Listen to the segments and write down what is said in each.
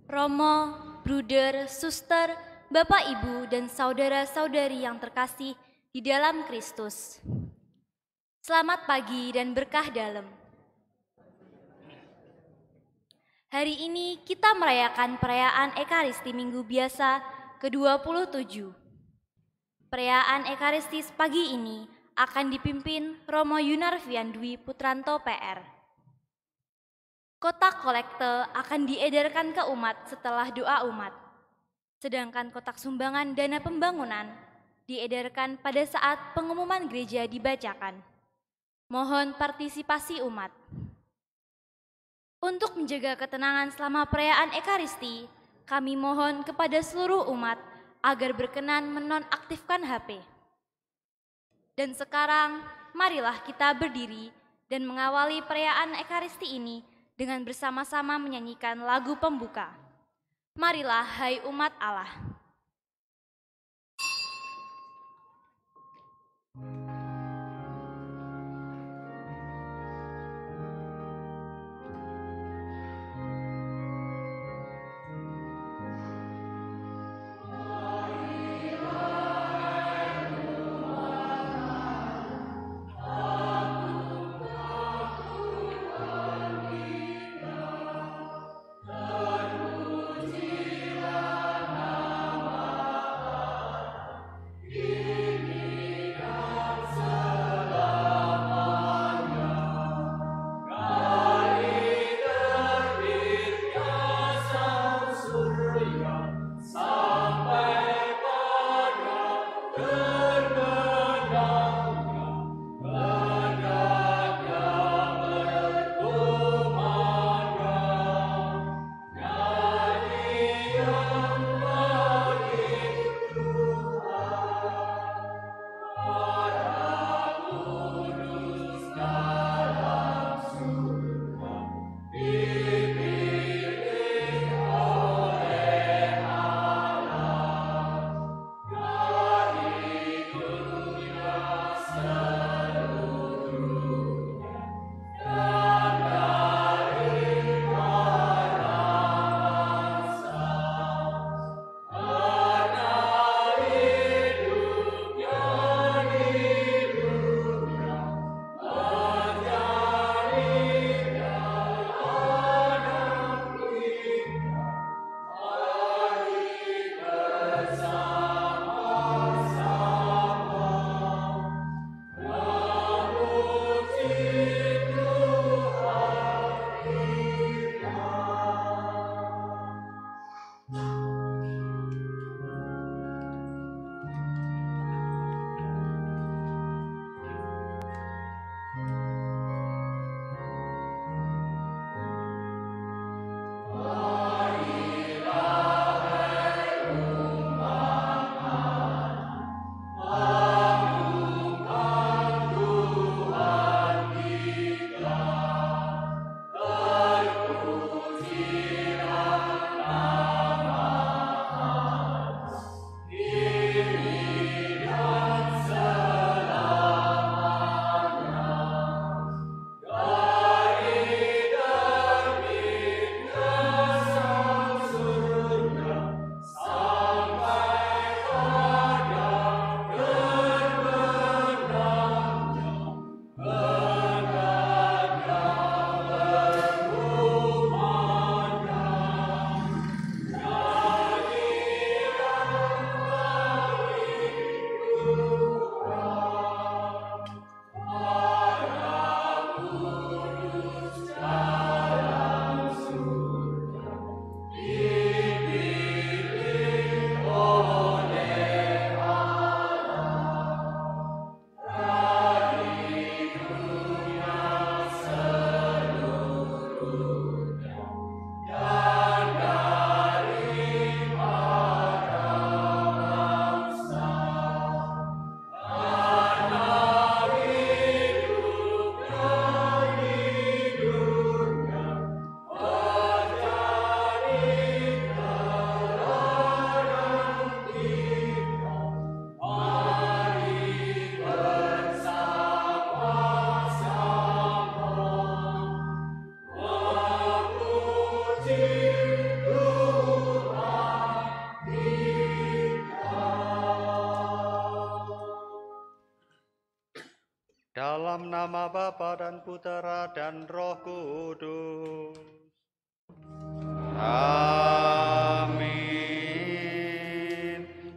Romo, bruder, suster, Bapak, Ibu, dan saudara-saudari yang terkasih di dalam Kristus. Selamat pagi dan berkah dalam. Hari ini kita merayakan perayaan Ekaristi Minggu Biasa ke-27. Perayaan Ekaristis pagi ini akan dipimpin Romo Yunarvian Dwi Putranto PR. Kotak kolekte akan diedarkan ke umat setelah doa umat. Sedangkan kotak sumbangan dana pembangunan diedarkan pada saat pengumuman gereja dibacakan. Mohon partisipasi umat. Untuk menjaga ketenangan selama perayaan Ekaristi, kami mohon kepada seluruh umat agar berkenan menonaktifkan HP. Dan sekarang, marilah kita berdiri dan mengawali perayaan Ekaristi ini dengan bersama-sama menyanyikan lagu pembuka. Marilah, hai umat Allah. Putra, dan Roh Kudus. Amin.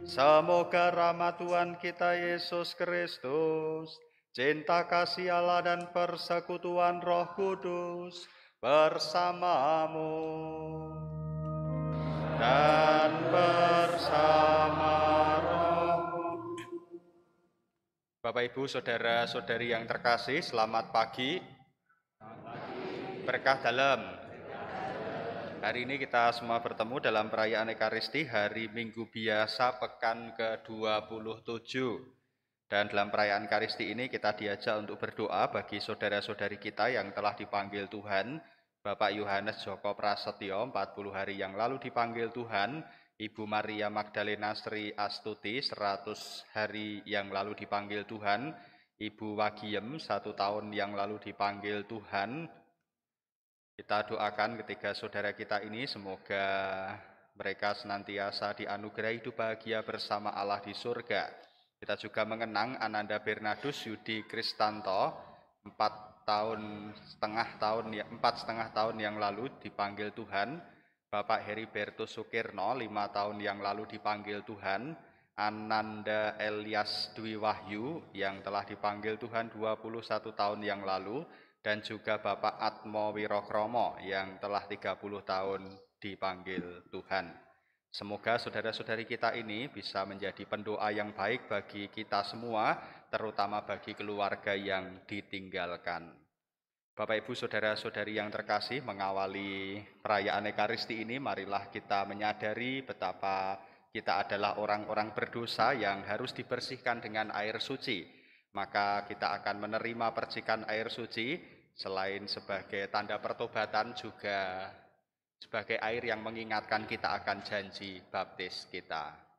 Semoga rahmat Tuhan kita Yesus Kristus, cinta kasih Allah dan persekutuan Roh Kudus bersamamu dan bersama rohmu. Bapak Ibu, saudara-saudari yang terkasih, selamat pagi. Berkah dalam. Hari ini kita semua bertemu dalam perayaan Ekaristi hari Minggu biasa pekan ke-27. Dan dalam perayaan Ekaristi ini kita diajak untuk berdoa bagi saudara-saudari kita yang telah dipanggil Tuhan. Bapak Yohanes Joko Prasetyo 40 hari yang lalu dipanggil Tuhan, Ibu Maria Magdalena Sri Astuti 100 hari yang lalu dipanggil Tuhan, Ibu Wagiem 1 tahun yang lalu dipanggil Tuhan. Kita doakan ketiga saudara kita ini semoga mereka senantiasa dianugerahi hidup bahagia bersama Allah di surga. Kita juga mengenang Ananda Bernardus Yudi Kristanto 4,5 tahun yang lalu dipanggil Tuhan, Bapak Heribertus Sukirno 5 tahun yang lalu dipanggil Tuhan, Ananda Elias Dwi Wahyu yang telah dipanggil Tuhan 21 tahun yang lalu, dan juga Bapak Atmo Wirokromo yang telah 30 tahun dipanggil Tuhan. Semoga saudara-saudari kita ini bisa menjadi pendoa yang baik bagi kita semua, terutama bagi keluarga yang ditinggalkan. Bapak Ibu saudara-saudari yang terkasih, mengawali perayaan Ekaristi ini, marilah kita menyadari betapa kita adalah orang-orang berdosa yang harus dibersihkan dengan air suci. Maka kita akan menerima percikan air suci, selain sebagai tanda pertobatan juga sebagai air yang mengingatkan kita akan janji baptis kita.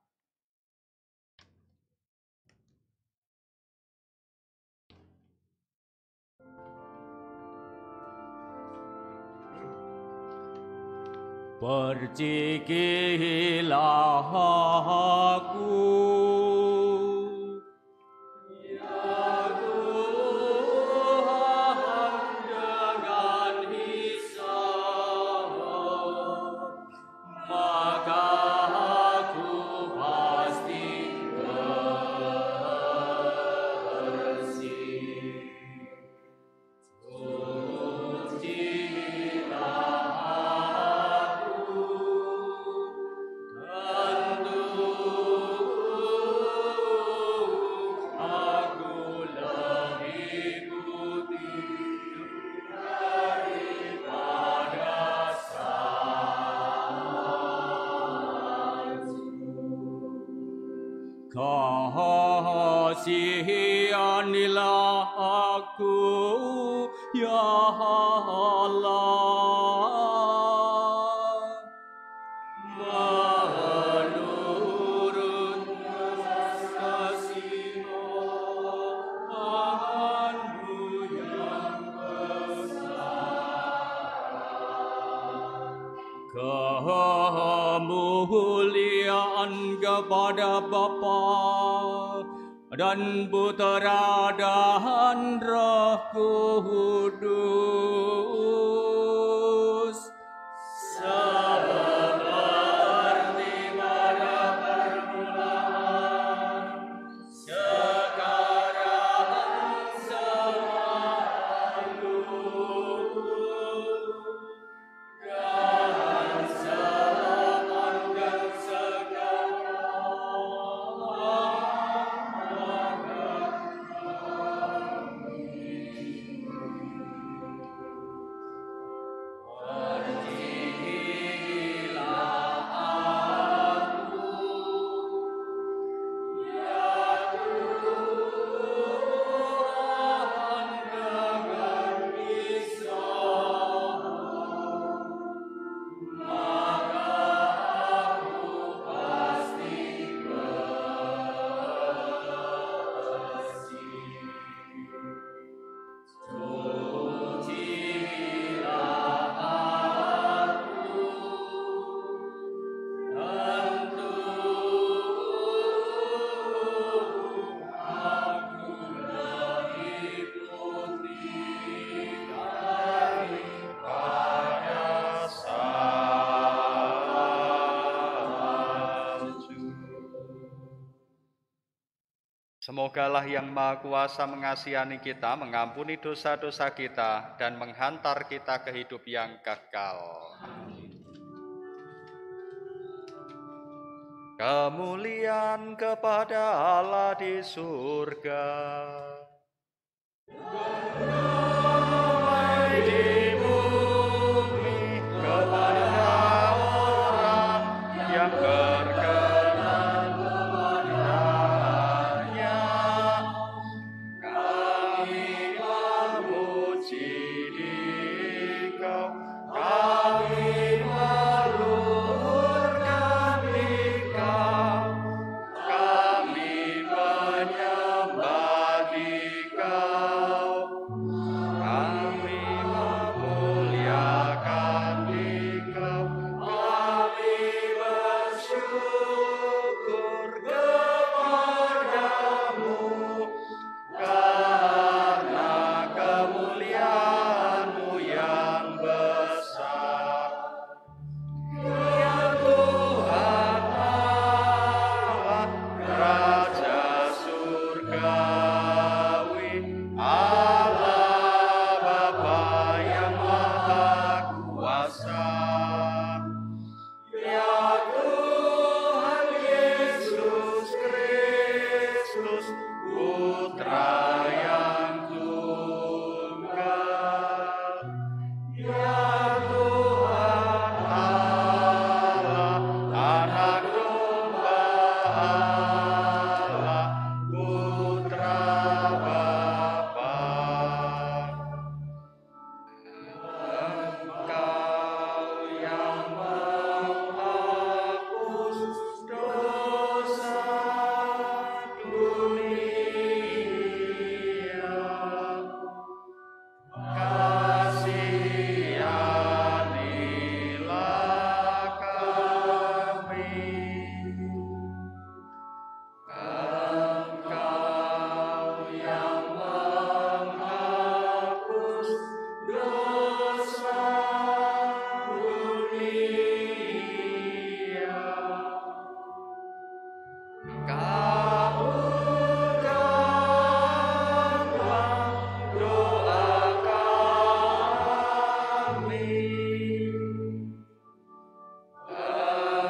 Percikilah aku, ya Tuhan, dengan hisab, maka aku pasti bersih. Kasihanilah aku, ya Allah, menurut kasihan-Mu yang besar. Kemuliaan kepada Bapa dan Putra dan Roh Kudus, seperti pada permulaan, sekarang, selalu, dan sepanjang segala Semogalah yang Maha Kuasa mengasihani kita, mengampuni dosa-dosa kita, dan menghantar kita ke hidup yang kekal. Kemuliaan kepada Allah di surga. Damai di bumi kepada orang yang berkenan kepadanya. Kami memuji Dikau, kami meluhurkan Dikau, kami menyembah Dikau, kami memuliakan Dikau, kami bersyukur kepadamu karena kemuliaan-Mu yang besar. Ya Tuhan Allah, Raja Surgawi, Allah Bapa yang Maha Kuasa. Ya Tuhan Yesus Kristus, Putra yang tunggal. Ya Tuhan Allah, Anak Domba Allah, Putra Bapa. Engkau yang menghapus dosa dunia, kasihanilah kami. Engkau yang menghapus dosa dunia, kabulkanlah doa kami.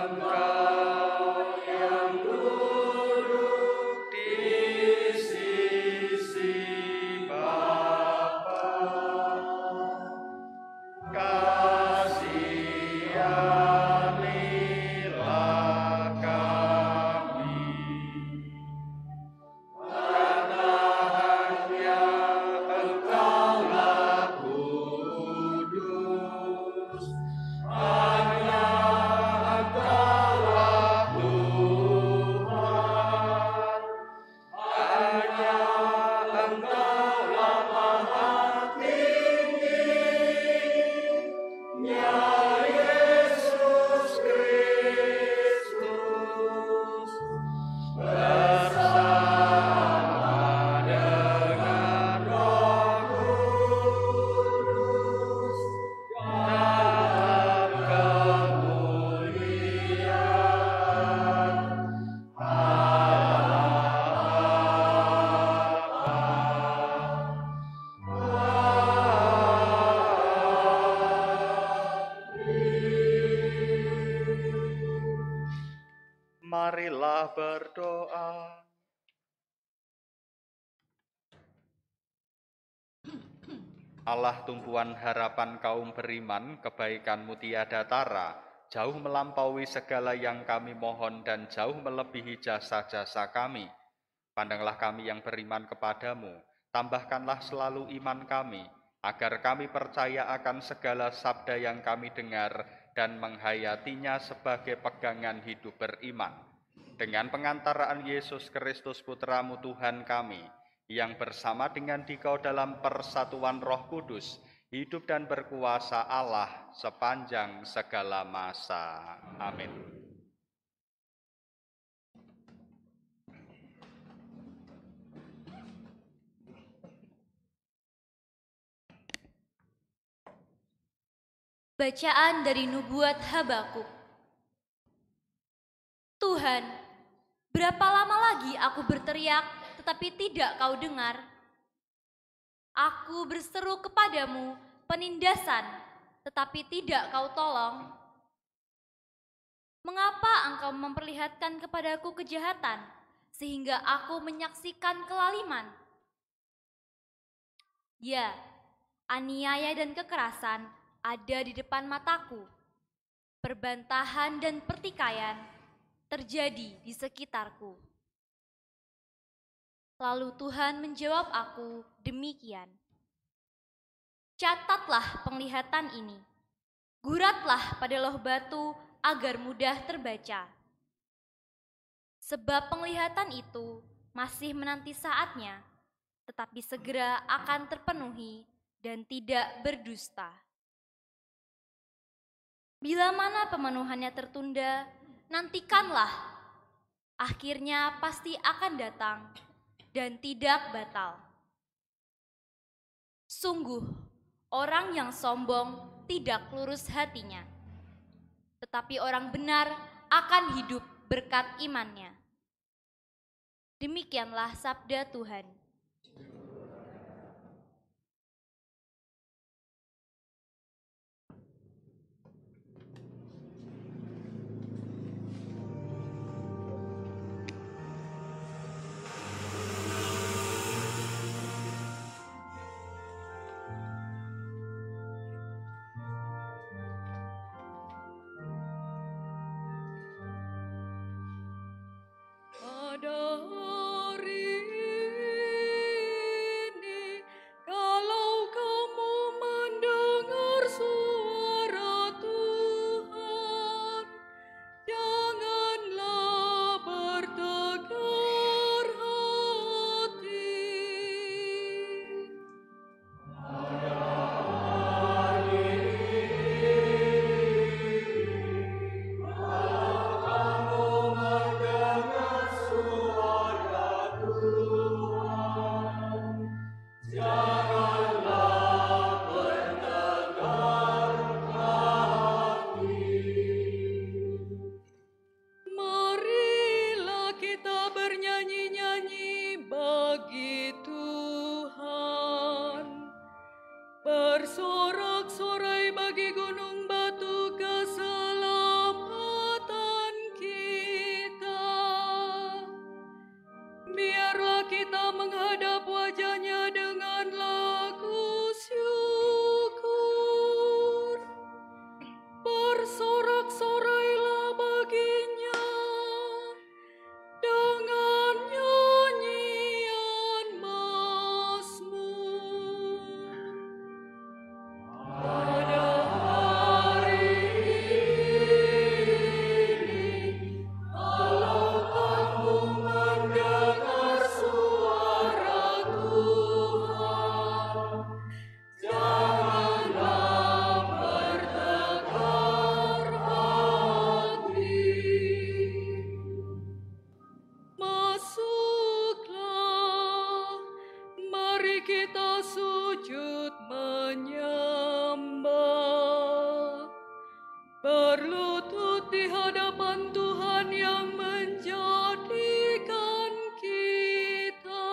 Engkau yang duduk di sisi Bapa, kasihanilah kami. Karena hanya Engkaulah kudus, hanya Engkaulah Tuhan, hanya Engkaulah Maha Tinggi. Ya Yesus Kristus, bersama dengan Roh Kudus, dalam kemuliaan Allah Bapa. Marilah berdoa. Allah tumpuan harapan kaum beriman, kebaikan-Mu tiada tara, jauh melampaui segala yang kami mohon dan jauh melebihi jasa-jasa kami. Pandanglah kami yang beriman kepadamu, tambahkanlah selalu iman kami, agar kami percaya akan segala sabda yang kami dengar dan menghayatinya sebagai pegangan hidup beriman. Dengan pengantaraan Yesus Kristus Putra-Mu Tuhan kami, yang bersama dengan Dikau dalam persatuan Roh Kudus, hidup dan berkuasa Allah sepanjang segala masa. Amin. Bacaan dari Nubuat Habakuk. Tuhan, berapa lama lagi aku berteriak, tetapi tidak kau dengar. Aku berseru kepadamu penindasan, tetapi tidak kau tolong. Mengapa engkau memperlihatkan kepadaku kejahatan, sehingga aku menyaksikan kelaliman? Ya, aniaya dan kekerasan ada di depan mataku. Perbantahan dan pertikaian terjadi di sekitarku. Lalu Tuhan menjawab aku demikian. Catatlah penglihatan ini. Guratlah pada loh batu agar mudah terbaca. Sebab penglihatan itu masih menanti saatnya, tetapi segera akan terpenuhi dan tidak berdusta. Bila mana pemenuhannya tertunda, nantikanlah. Akhirnya pasti akan datang dan tidak batal. Sungguh, orang yang sombong tidak lurus hatinya, tetapi orang benar akan hidup berkat imannya. Demikianlah sabda Tuhan. Pada hari ini, kalau kamu mendengar suara Tuhan, janganlah bertegar hati. Marilah kita bernyanyi-nyanyi bagi Tuhan, bersorak-sorai bagi gunung batu keselamatan kita. Biarlah kita menghadap wajah-Nya dengan lagu syukur. Bersorak-sorailah baginya dengan nyanyian mazmur. Pada hari ini, kalau kamu mendengar suara Tuhan, janganlah bertegar hati. Masuklah, mari kita sujud menyembah, berlutut di hadapan Tuhan yang menjadikan kita.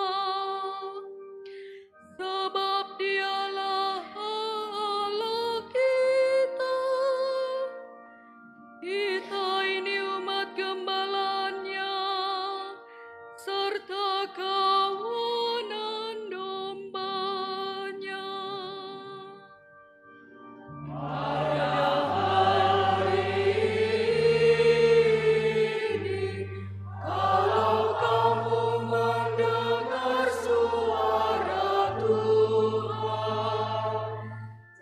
Sebab Dialah Allah kita. Kita ini umat gembala-Nya, serta kawanan domba-Nya. Pada hari ini, kalau kamu mendengar suara Tuhan,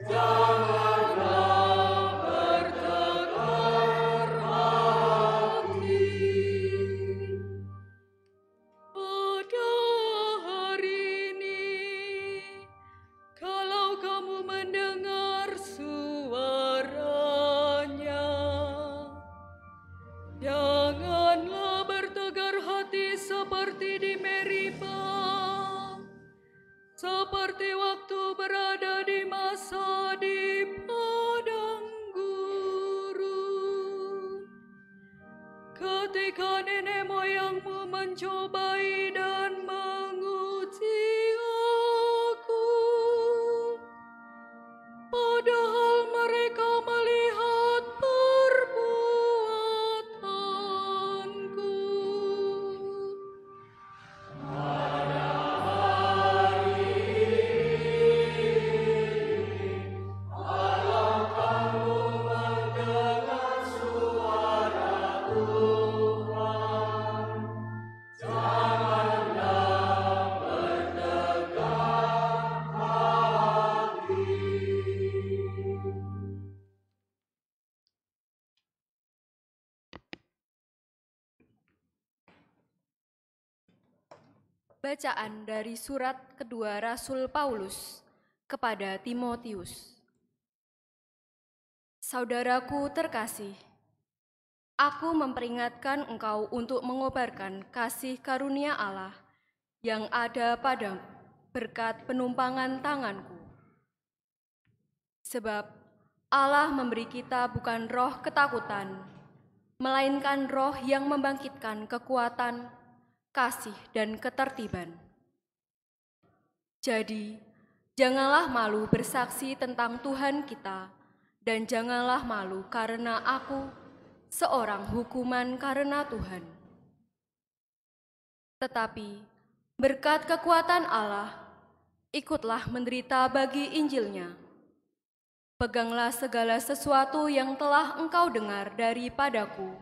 janganlah bertegar hati. Pada hari ini, kalau kamu mendengar suara-Nya, janganlah bertegar hati seperti di Meribah, seperti waktu berada di masa di padang gurun. Ketika nenek moyangmu mencobai dan Bacaan dari surat kedua Rasul Paulus kepada Timotius. Saudaraku terkasih, aku memperingatkan engkau untuk mengobarkan kasih karunia Allah yang ada padamu berkat penumpangan tanganku. Sebab Allah memberi kita bukan roh ketakutan, melainkan roh yang membangkitkan kekuatan, kasih, dan ketertiban. Jadi, janganlah malu bersaksi tentang Tuhan kita, dan janganlah malu karena aku seorang hukuman karena Tuhan. Tetapi, berkat kekuatan Allah, ikutlah menderita bagi Injil-Nya. Peganglah segala sesuatu yang telah engkau dengar daripadaku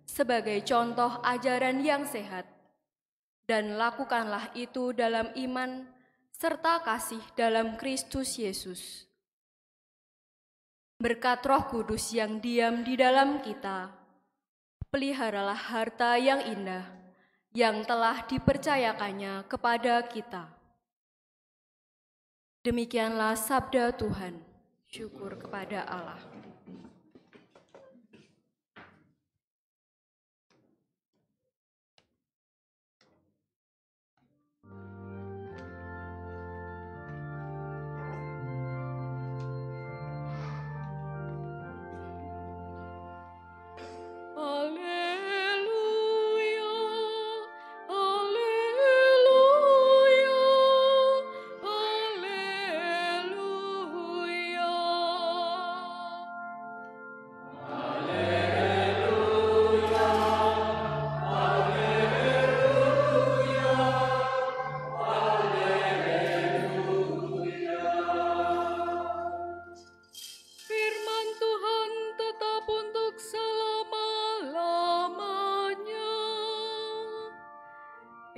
sebagai contoh ajaran yang sehat, dan lakukanlah itu dalam iman serta kasih dalam Kristus Yesus. Berkat Roh Kudus yang diam di dalam kita, peliharalah harta yang indah yang telah dipercayakannya kepada kita. Demikianlah sabda Tuhan. Syukur kepada Allah.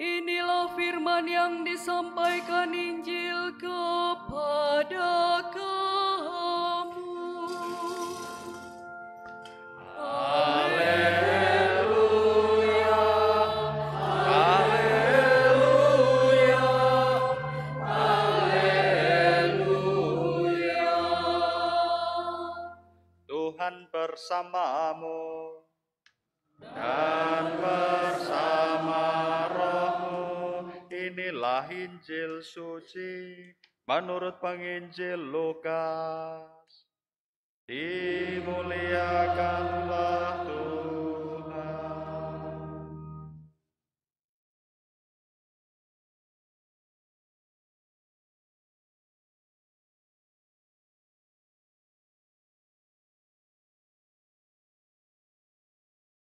Inilah firman yang disampaikan Injil kepada kamu. Haleluya, haleluya, haleluya. Tuhan bersamamu dan bersama rohmu. Inilah Injil suci menurut penginjil Lukas. Dimuliakanlah Tuhan.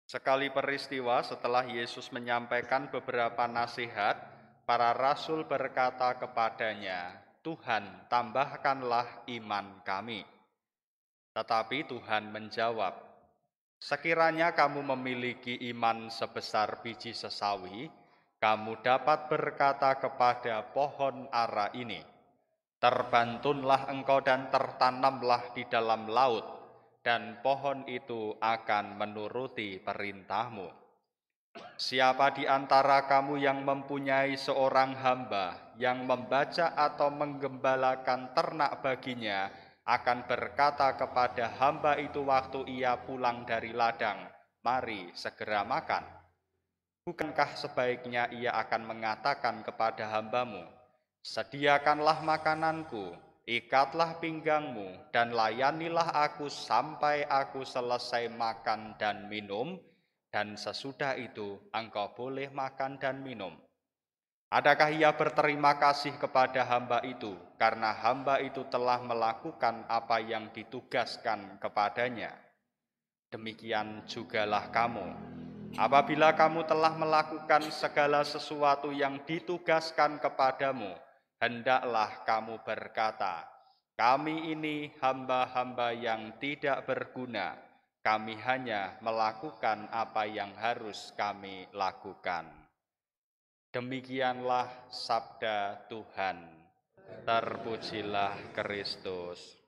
Sekali peristiwa setelah Yesus menyampaikan beberapa nasihat, para rasul berkata kepadanya, "Tuhan, tambahkanlah iman kami." Tetapi Tuhan menjawab, "Sekiranya kamu memiliki iman sebesar biji sesawi, kamu dapat berkata kepada pohon ara ini, 'Terbantunlah engkau dan tertanamlah di dalam laut,' dan pohon itu akan menuruti perintahmu. Siapa di antara kamu yang mempunyai seorang hamba yang membaca atau menggembalakan ternak baginya akan berkata kepada hamba itu waktu ia pulang dari ladang, 'Mari segera makan'? Bukankah sebaiknya ia akan mengatakan kepada hambamu, 'Sediakanlah makananku, ikatlah pinggangmu, dan layanilah aku sampai aku selesai makan dan minum, dan sesudah itu engkau boleh makan dan minum'? Adakah ia berterima kasih kepada hamba itu karena hamba itu telah melakukan apa yang ditugaskan kepadanya? Demikian jugalah kamu. Apabila kamu telah melakukan segala sesuatu yang ditugaskan kepadamu, hendaklah kamu berkata, 'Kami ini hamba-hamba yang tidak berguna. Kami hanya melakukan apa yang harus kami lakukan.' Demikianlah sabda Tuhan. Terpujilah Kristus.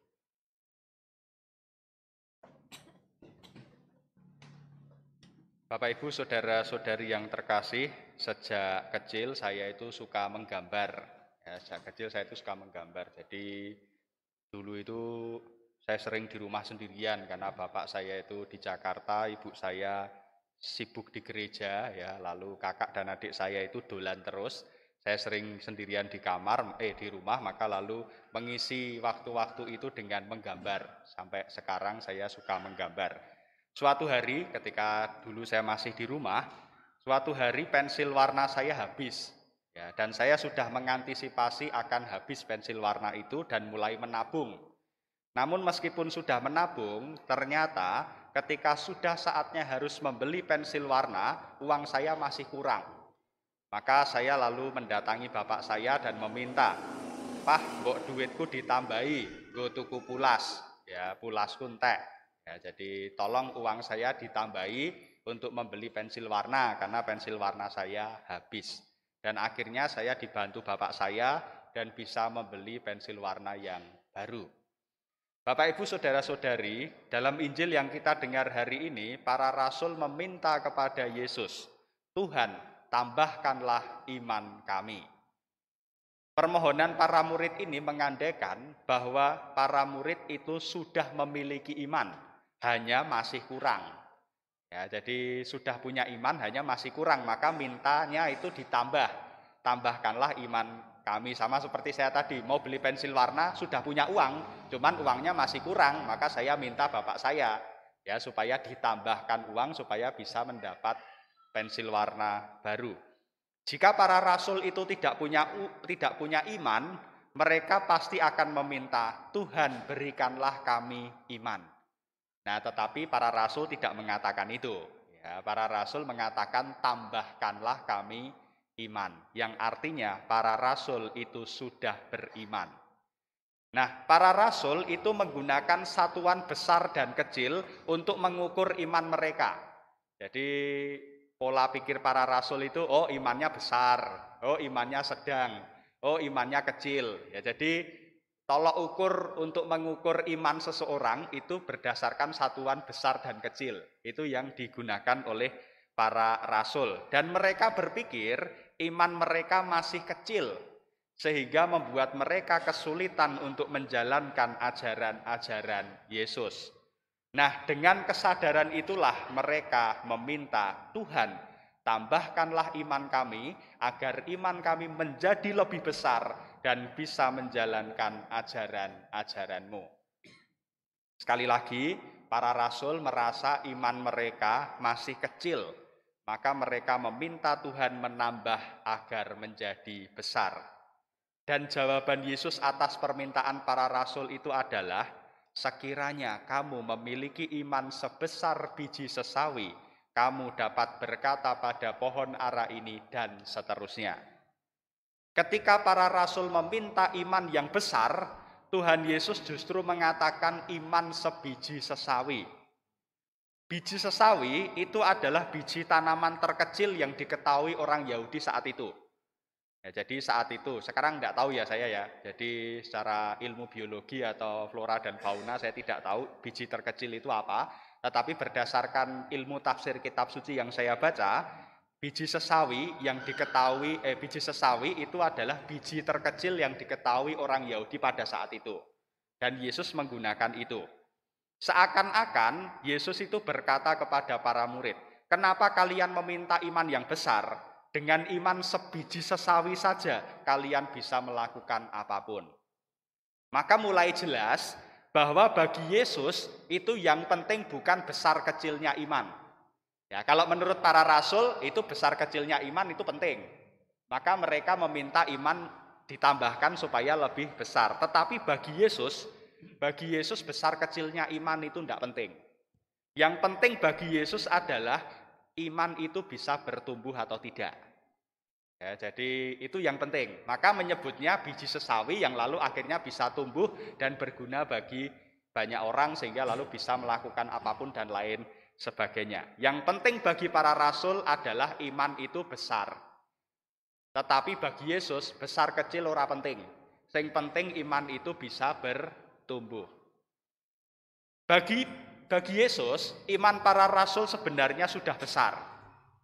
Bapak Ibu, saudara-saudari yang terkasih, sejak kecil saya itu suka menggambar. Ya, sejak kecil saya itu suka menggambar. Jadi dulu itu saya sering di rumah sendirian karena bapak saya itu di Jakarta, ibu saya sibuk di gereja, ya. Lalu kakak dan adik saya itu dolan terus. Saya sering sendirian di di rumah, maka lalu mengisi waktu-waktu itu dengan menggambar. Sampai sekarang saya suka menggambar. Suatu hari ketika dulu saya masih di rumah, suatu hari pensil warna saya habis. Ya, dan saya sudah mengantisipasi akan habis pensil warna itu dan mulai menabung. Namun meskipun sudah menabung, ternyata ketika sudah saatnya harus membeli pensil warna, uang saya masih kurang. Maka saya lalu mendatangi bapak saya dan meminta, "Pak, mbok duitku ditambahi, nggo tuku pulas, ya pulasku entek. Ya, jadi tolong uang saya ditambahi untuk membeli pensil warna karena pensil warna saya habis." Dan akhirnya saya dibantu bapak saya dan bisa membeli pensil warna yang baru. Bapak Ibu saudara-saudari, dalam Injil yang kita dengar hari ini, para rasul meminta kepada Yesus, "Tuhan, tambahkanlah iman kami." Permohonan para murid ini mengandaikan bahwa para murid itu sudah memiliki iman, hanya masih kurang. Ya, jadi sudah punya iman, hanya masih kurang, maka mintanya itu ditambah. Tambahkanlah iman kami. Sama seperti saya tadi, mau beli pensil warna, sudah punya uang, cuman uangnya masih kurang, maka saya minta bapak saya, ya, supaya ditambahkan uang supaya bisa mendapat pensil warna baru. Jika para rasul itu tidak punya iman, mereka pasti akan meminta, "Tuhan, berikanlah kami iman." Nah, tetapi para rasul tidak mengatakan itu. Ya, para rasul mengatakan, "Tambahkanlah kami iman." Yang artinya para rasul itu sudah beriman. Nah, para rasul itu menggunakan satuan besar dan kecil untuk mengukur iman mereka. Jadi pola pikir para rasul itu, oh imannya besar, oh imannya sedang, oh imannya kecil. Ya, jadi tolok ukur untuk mengukur iman seseorang itu berdasarkan satuan besar dan kecil. Itu yang digunakan oleh para rasul. Dan mereka berpikir iman mereka masih kecil, sehingga membuat mereka kesulitan untuk menjalankan ajaran-ajaran Yesus. Nah, dengan kesadaran itulah mereka meminta, "Tuhan, tambahkanlah iman kami agar iman kami menjadi lebih besar dan bisa menjalankan ajaran-ajaran-Mu." Sekali lagi, para rasul merasa iman mereka masih kecil, maka mereka meminta Tuhan menambah agar menjadi besar. Dan jawaban Yesus atas permintaan para rasul itu adalah, "Sekiranya kamu memiliki iman sebesar biji sesawi, kamu dapat berkata pada pohon ara ini," dan seterusnya. Ketika para rasul meminta iman yang besar, Tuhan Yesus justru mengatakan iman sebiji sesawi. Biji sesawi itu adalah biji tanaman terkecil yang diketahui orang Yahudi saat itu. Ya, jadi saat itu, sekarang tidak tahu ya saya ya. Jadi secara ilmu biologi atau flora dan fauna saya tidak tahu biji terkecil itu apa. Tetapi berdasarkan ilmu tafsir kitab suci yang saya baca, biji sesawi itu adalah biji terkecil yang diketahui orang Yahudi pada saat itu. Dan Yesus menggunakan itu. Seakan-akan Yesus itu berkata kepada para murid, "Kenapa kalian meminta iman yang besar? Dengan iman sebiji sesawi saja kalian bisa melakukan apapun." Maka mulai jelas bahwa bagi Yesus itu yang penting bukan besar kecilnya iman. Ya, kalau menurut para rasul itu besar kecilnya iman itu penting. Maka mereka meminta iman ditambahkan supaya lebih besar. Tetapi bagi Yesus besar kecilnya iman itu tidak penting. Yang penting bagi Yesus adalah iman itu bisa bertumbuh atau tidak. Ya, jadi itu yang penting. Maka menyebutnya biji sesawi yang lalu akhirnya bisa tumbuh dan berguna bagi banyak orang sehingga lalu bisa melakukan apapun dan lain sebagainya. Yang penting bagi para rasul adalah iman itu besar. Tetapi bagi Yesus besar kecil ora penting. Yang penting iman itu bisa bertumbuh. Bagi Bagi Yesus, iman para rasul sebenarnya sudah besar.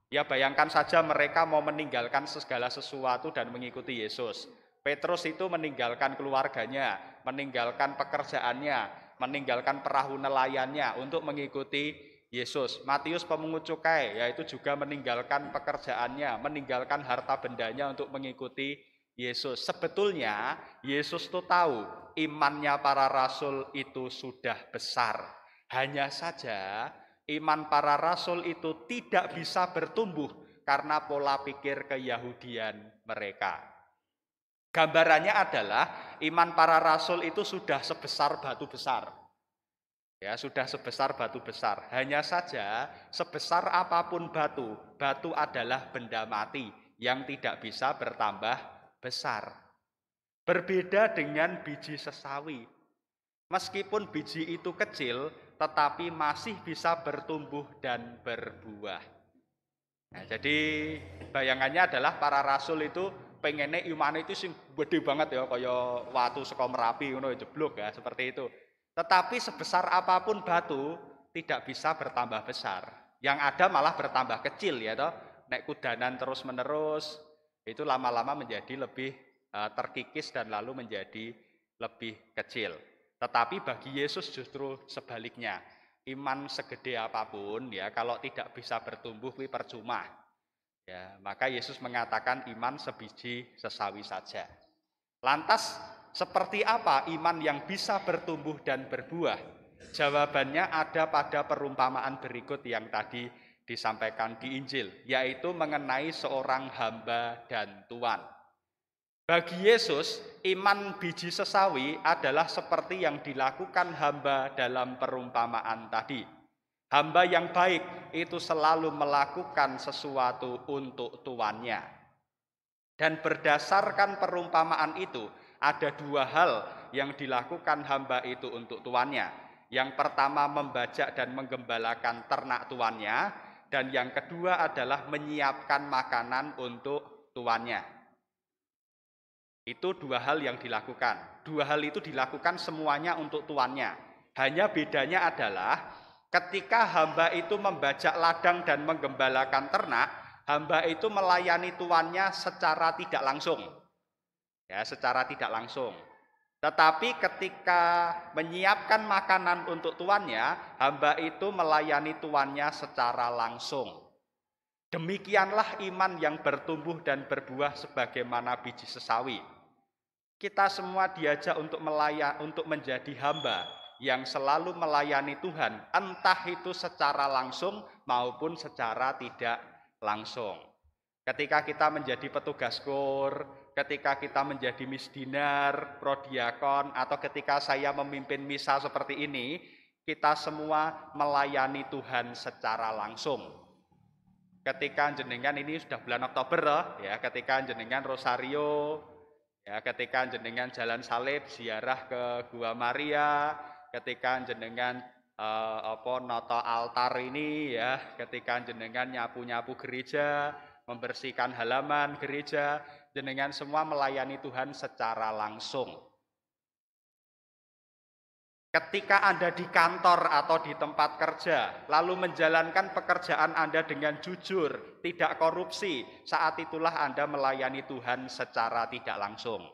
Ya bayangkan saja mereka mau meninggalkan segala sesuatu dan mengikuti Yesus. Petrus itu meninggalkan keluarganya, meninggalkan pekerjaannya, meninggalkan perahu nelayannya untuk mengikuti Yesus. Matius pemungut cukai, yaitu juga meninggalkan pekerjaannya, meninggalkan harta bendanya untuk mengikuti Yesus. Sebetulnya Yesus itu tahu imannya para rasul itu sudah besar. Hanya saja iman para rasul itu tidak bisa bertumbuh karena pola pikir keyahudian mereka. Gambarannya adalah iman para rasul itu sudah sebesar batu besar. Ya, sudah sebesar batu besar. Hanya saja sebesar apapun batu, batu adalah benda mati yang tidak bisa bertambah besar. Berbeda dengan biji sesawi. Meskipun biji itu kecil, tetapi masih bisa bertumbuh dan berbuah. Nah, jadi bayangannya adalah para rasul itu pengennya iman itu sing gede banget ya, kaya watu saka Merapi ngono jeblok ya, seperti itu. Tetapi sebesar apapun batu tidak bisa bertambah besar. Yang ada malah bertambah kecil ya toh. Nek kudanan terus-menerus itu lama-lama menjadi lebih terkikis dan lalu menjadi lebih kecil. Tetapi bagi Yesus justru sebaliknya. Iman segede apapun ya kalau tidak bisa bertumbuh kuwi percuma. Ya, maka Yesus mengatakan iman sebiji sesawi saja. Lantas seperti apa iman yang bisa bertumbuh dan berbuah? Jawabannya ada pada perumpamaan berikut yang tadi disampaikan di Injil, yaitu mengenai seorang hamba dan tuan. Bagi Yesus, iman biji sesawi adalah seperti yang dilakukan hamba dalam perumpamaan tadi. Hamba yang baik itu selalu melakukan sesuatu untuk tuannya. Dan berdasarkan perumpamaan itu, ada dua hal yang dilakukan hamba itu untuk tuannya. Yang pertama membajak dan menggembalakan ternak tuannya, dan yang kedua adalah menyiapkan makanan untuk tuannya. Itu dua hal yang dilakukan. Dua hal itu dilakukan semuanya untuk tuannya. Hanya bedanya adalah ketika hamba itu membajak ladang dan menggembalakan ternak, hamba itu melayani tuannya secara tidak langsung. Ya, secara tidak langsung. Tetapi ketika menyiapkan makanan untuk tuannya, hamba itu melayani tuannya secara langsung. Demikianlah iman yang bertumbuh dan berbuah sebagaimana biji sesawi. Kita semua diajak untuk menjadi hamba yang selalu melayani Tuhan, entah itu secara langsung maupun secara tidak langsung. Ketika kita menjadi petugas kur, ketika kita menjadi misdinar, prodiakon, atau ketika saya memimpin misa seperti ini, kita semua melayani Tuhan secara langsung. Ketika jenengan ini sudah bulan Oktober ya, ketika jenengan rosario, ya, ketika jenengan jalan salib, ziarah ke Gua Maria, ketika jenengan noto altar ini ya, ketika jenengan nyapu-nyapu gereja, membersihkan halaman gereja, jenengan semua melayani Tuhan secara langsung. Ketika Anda di kantor atau di tempat kerja, lalu menjalankan pekerjaan Anda dengan jujur, tidak korupsi, saat itulah Anda melayani Tuhan secara tidak langsung.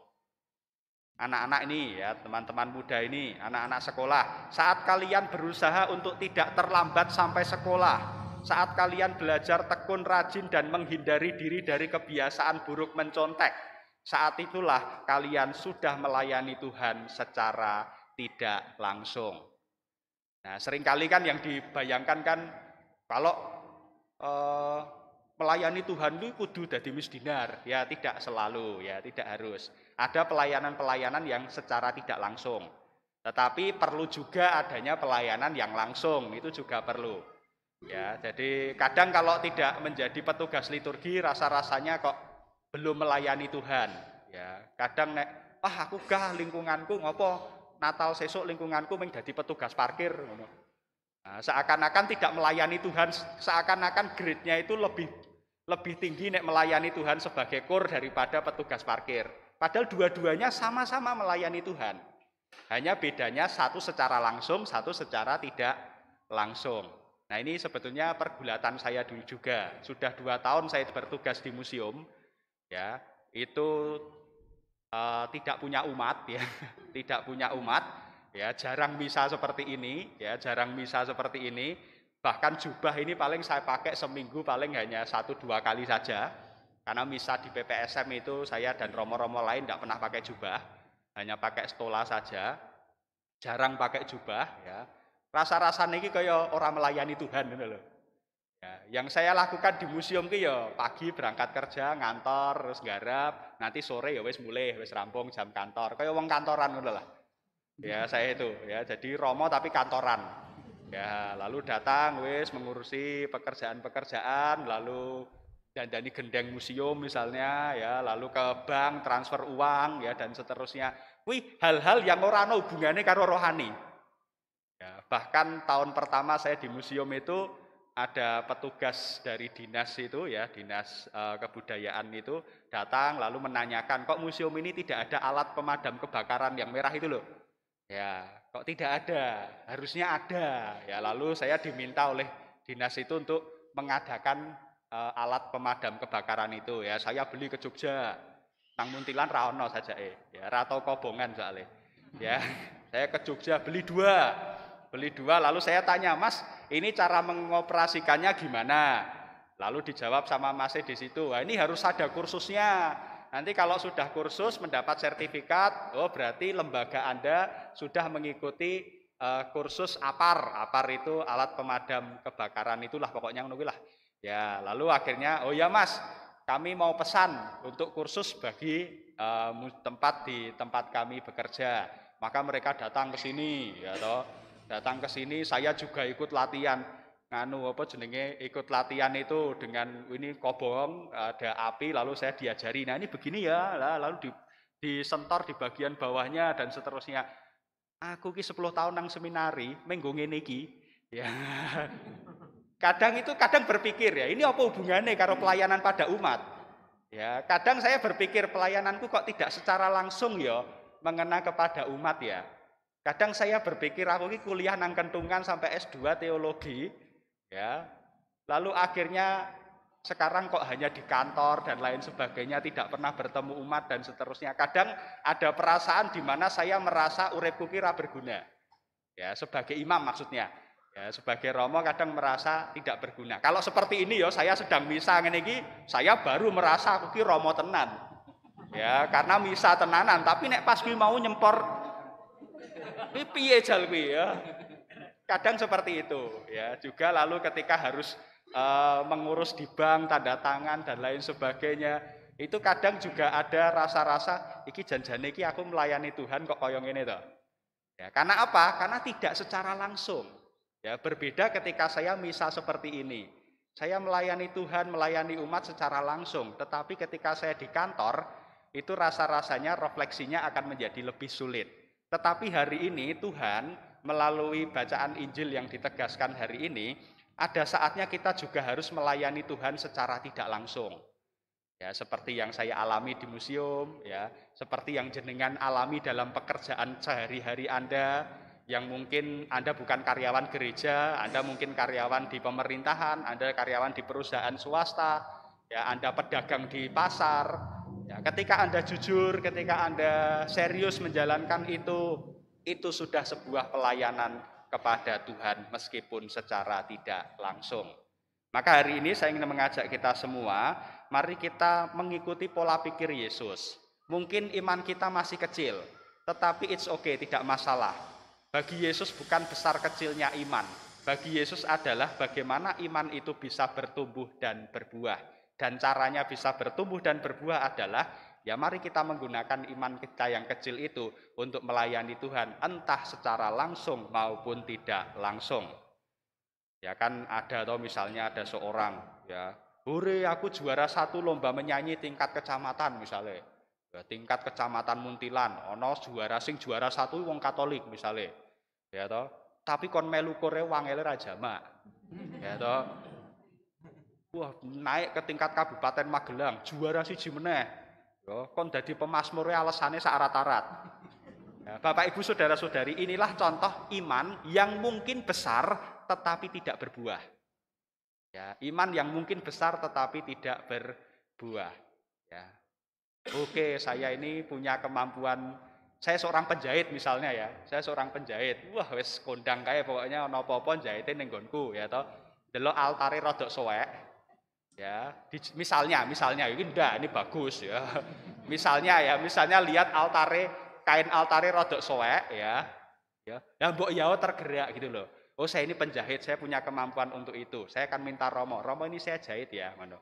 Anak-anak ini ya, teman-teman muda ini, anak-anak sekolah, saat kalian berusaha untuk tidak terlambat sampai sekolah, saat kalian belajar tekun, rajin, dan menghindari diri dari kebiasaan buruk mencontek, saat itulah kalian sudah melayani Tuhan secara tidak langsung. Nah, seringkali kan yang dibayangkan kan kalau melayani Tuhan itu kudu dadi misdinar, ya tidak selalu, ya tidak harus. Ada pelayanan-pelayanan yang secara tidak langsung. Tetapi perlu juga adanya pelayanan yang langsung, itu juga perlu. Ya, jadi kadang kalau tidak menjadi petugas liturgi rasa-rasanya kok belum melayani Tuhan. Ya, kadang aku gah lingkunganku ngopo Natal sesuk lingkunganku mung dadi petugas parkir ngono. Nah, seakan-akan tidak melayani Tuhan, seakan-akan grade-nya itu lebih tinggi nek melayani Tuhan sebagai kur daripada petugas parkir. Padahal dua-duanya sama-sama melayani Tuhan. Hanya bedanya satu secara langsung, satu secara tidak langsung. Nah ini sebetulnya pergulatan saya dulu juga. Sudah 2 tahun saya bertugas di museum, ya itu tidak punya umat, ya tidak punya umat, ya jarang misa seperti ini, ya jarang misa seperti ini. Bahkan jubah ini paling saya pakai seminggu paling hanya 1-2 kali saja. Karena misa di PPSM itu saya dan romo-romo lain tidak pernah pakai jubah, hanya pakai stola saja, jarang pakai jubah. Ya. Rasa-rasanya ini kayak orang melayani Tuhan, gitu loh. Ya, yang saya lakukan di museum ki ya pagi berangkat kerja, ngantor, terus garap, nanti sore ya wis mulai, wis rampung jam kantor, kayak wong kantoran ngono lah. Ya saya itu, ya jadi romo tapi kantoran. Ya lalu datang wis mengurusi pekerjaan-pekerjaan, lalu dandani gendeng museum misalnya, ya lalu ke bank transfer uang, ya dan seterusnya. Wih hal-hal yang ora ana hubungannya karo rohani. Ya, bahkan tahun pertama saya di museum itu ada petugas dari dinas itu, ya dinas kebudayaan itu datang lalu menanyakan kok museum ini tidak ada alat pemadam kebakaran yang merah itu loh. Ya kok tidak ada, harusnya ada. Ya lalu saya diminta oleh dinas itu untuk mengadakan alat pemadam kebakaran itu, ya saya beli ke Jogja, nang Muntilan raono saja ya ratau kobongan soalnya, ya saya ke Jogja beli dua, lalu saya tanya, Mas ini cara mengoperasikannya gimana? Lalu dijawab sama Mas di situ, wah ini harus ada kursusnya. Nanti kalau sudah kursus mendapat sertifikat, oh berarti lembaga Anda sudah mengikuti kursus APAR. APAR itu alat pemadam kebakaran itulah pokoknya lah. Ya, lalu akhirnya, oh ya Mas, kami mau pesan untuk kursus bagi tempat kami bekerja. Maka mereka datang ke sini, ya toh. Datang ke sini, saya juga ikut latihan. Ikut latihan itu dengan ini kobong, ada api, lalu saya diajari. Nah ini begini ya, lalu disentor di bagian bawahnya dan seterusnya. Aku ki 10 tahun nang seminari, menggo ngene iki. Ya. Kadang berpikir ya, ini apa hubungannya karo pelayanan pada umat? Ya, kadang saya berpikir pelayananku kok tidak secara langsung ya mengena kepada umat ya. Kadang saya berpikir aku ini kuliah nang Kentungan sampai S2 teologi, ya. Lalu akhirnya sekarang kok hanya di kantor dan lain sebagainya, tidak pernah bertemu umat dan seterusnya. Kadang ada perasaan di mana saya merasa uripku kira berguna. Ya, sebagai imam maksudnya. Ya, sebagai romo kadang merasa tidak berguna. Kalau seperti ini ya saya sedang misa ngene iki, saya baru merasa aku ki romo tenan. Ya, karena misa tenanan, tapi nek pas kuwi mau nyempor piye jal kuwi ya. Kadang seperti itu, ya. Juga lalu ketika harus mengurus di bank, tanda tangan dan lain sebagainya, itu kadang juga ada rasa-rasa iki janjane iki aku melayani Tuhan kok kaya ngene to. Ya, karena apa? Karena tidak secara langsung. Ya, berbeda ketika saya misa seperti ini. Saya melayani Tuhan, melayani umat secara langsung, tetapi ketika saya di kantor, itu rasa-rasanya refleksinya akan menjadi lebih sulit. Tetapi hari ini Tuhan melalui bacaan Injil yang ditegaskan hari ini, ada saatnya kita juga harus melayani Tuhan secara tidak langsung. Ya, seperti yang saya alami di museum, ya, seperti yang jenengan alami dalam pekerjaan sehari-hari Anda, yang mungkin Anda bukan karyawan gereja, Anda mungkin karyawan di pemerintahan, Anda karyawan di perusahaan swasta, ya, Anda pedagang di pasar. Ya, ketika Anda jujur, ketika Anda serius menjalankan itu sudah sebuah pelayanan kepada Tuhan meskipun secara tidak langsung. Maka hari ini saya ingin mengajak kita semua, mari kita mengikuti pola pikir Yesus. Mungkin iman kita masih kecil, tetapi it's okay, tidak masalah. Bagi Yesus bukan besar kecilnya iman. Bagi Yesus adalah bagaimana iman itu bisa bertumbuh dan berbuah. Dan caranya bisa bertumbuh dan berbuah adalah, ya mari kita menggunakan iman kita yang kecil itu untuk melayani Tuhan, entah secara langsung maupun tidak langsung. Ya kan ada atau misalnya ada seorang, ya, hore aku juara 1 lomba menyanyi tingkat kecamatan misalnya. Ya, tingkat kecamatan Muntilan, ono juara 1 wong Katolik misalnya. Ya toh, tapi kon melu kore wangele ra jamak. Ya toh. Wah, naik ke tingkat Kabupaten Magelang, juara 1 meneh. Ya, kon dadi pemasmure alesane sak arat-arat. Ya, Bapak Ibu saudara-saudari, inilah contoh iman yang mungkin besar tetapi tidak berbuah. Ya, iman yang mungkin besar tetapi tidak berbuah. Ya. Oke, saya ini punya kemampuan, saya seorang penjahit misalnya ya. Saya seorang penjahit. Wah, wis kondang kae pokoknya ana apa-apa njahite ning nggonku ya toh. Delok altare rodok suwek. Ya, misalnya ini bagus ya. Misalnya lihat kain altare rodok suwek ya. Ya, yang mbok yao tergerak gitu loh. Oh, saya ini penjahit, saya punya kemampuan untuk itu. Saya akan minta Romo ini saya jahit ya, ngono.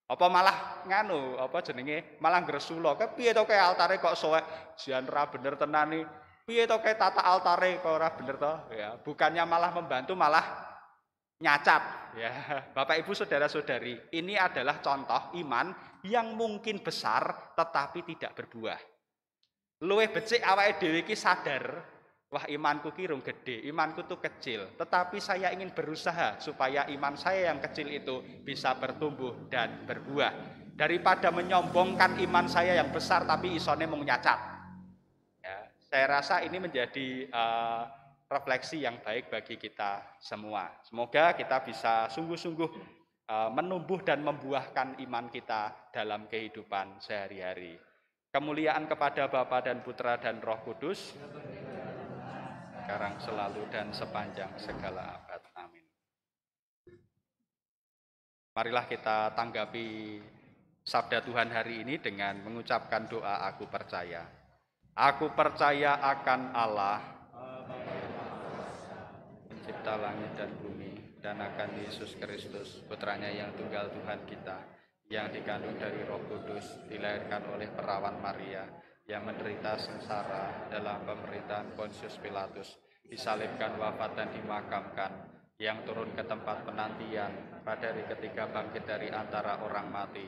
Apa malah nganu, malah gresula. Kepiye to kae altare kok suwek, jan ra bener tenan nih. Piye to kae tata altare kok ora bener to? Ya, bukannya malah membantu malah nyacat ya. Bapak Ibu saudara-saudari, ini adalah contoh iman yang mungkin besar tetapi tidak berbuah. Luwih becik awake dhewe iki sadar, wah imanku ki rung gede, imanku tuh kecil. Tetapi saya ingin berusaha supaya iman saya yang kecil itu bisa bertumbuh dan berbuah. Daripada menyombongkan iman saya yang besar tapi isone mung nyacat. Ya, saya rasa ini menjadi refleksi yang baik bagi kita semua. Semoga kita bisa sungguh-sungguh menumbuh dan membuahkan iman kita dalam kehidupan sehari-hari. Kemuliaan kepada Bapa dan Putra dan Roh Kudus, sekarang selalu dan sepanjang segala abad. Amin. Marilah kita tanggapi sabda Tuhan hari ini dengan mengucapkan doa aku percaya. Aku percaya akan Allah, pencipta langit dan bumi, dan akan Yesus Kristus, putranya yang tunggal Tuhan kita, yang dikandung dari Roh Kudus, dilahirkan oleh perawan Maria, yang menderita sengsara dalam pemerintahan Pontius Pilatus, disalibkan, wafat dan dimakamkan, yang turun ke tempat penantian, pada hari ketiga bangkit dari antara orang mati,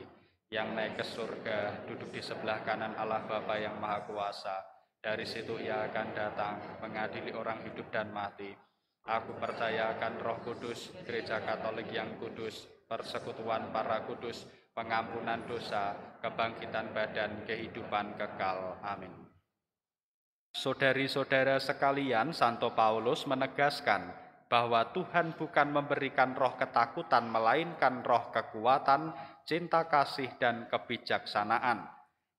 yang naik ke surga, duduk di sebelah kanan Allah Bapa yang Maha Kuasa. Dari situ ia akan datang mengadili orang hidup dan mati. Aku percaya akan Roh Kudus, Gereja Katolik yang kudus, persekutuan para kudus, pengampunan dosa, kebangkitan badan, kehidupan kekal. Amin. Saudari-saudara sekalian, Santo Paulus menegaskan bahwa Tuhan bukan memberikan roh ketakutan, melainkan roh kekuatan, cinta kasih, dan kebijaksanaan.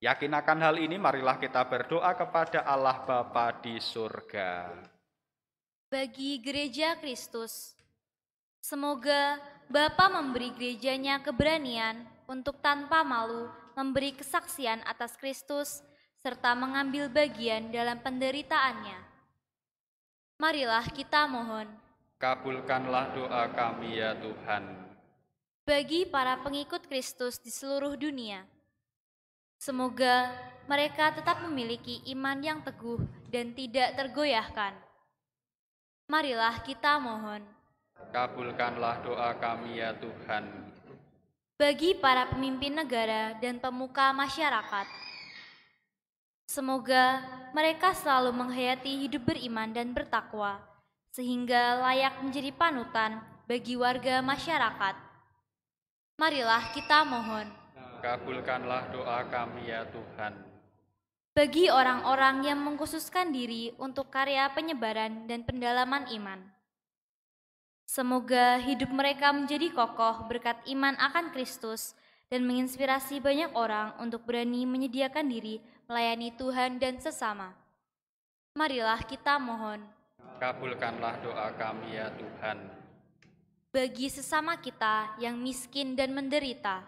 Yakin akan hal ini, marilah kita berdoa kepada Allah Bapa di surga. Bagi Gereja Kristus, semoga Bapa memberi gerejanya keberanian untuk tanpa malu memberi kesaksian atas Kristus serta mengambil bagian dalam penderitaannya. Marilah kita mohon. Kabulkanlah doa kami ya Tuhan. Bagi para pengikut Kristus di seluruh dunia, semoga mereka tetap memiliki iman yang teguh dan tidak tergoyahkan. Marilah kita mohon. Kabulkanlah doa kami ya Tuhan. Bagi para pemimpin negara dan pemuka masyarakat, semoga mereka selalu menghayati hidup beriman dan bertakwa, sehingga layak menjadi panutan bagi warga masyarakat. Marilah kita mohon. Kabulkanlah doa kami ya Tuhan. Bagi orang-orang yang mengkhususkan diri untuk karya penyebaran dan pendalaman iman, semoga hidup mereka menjadi kokoh berkat iman akan Kristus dan menginspirasi banyak orang untuk berani menyediakan diri melayani Tuhan dan sesama. Marilah kita mohon. Kabulkanlah doa kami ya Tuhan. Bagi sesama kita yang miskin dan menderita,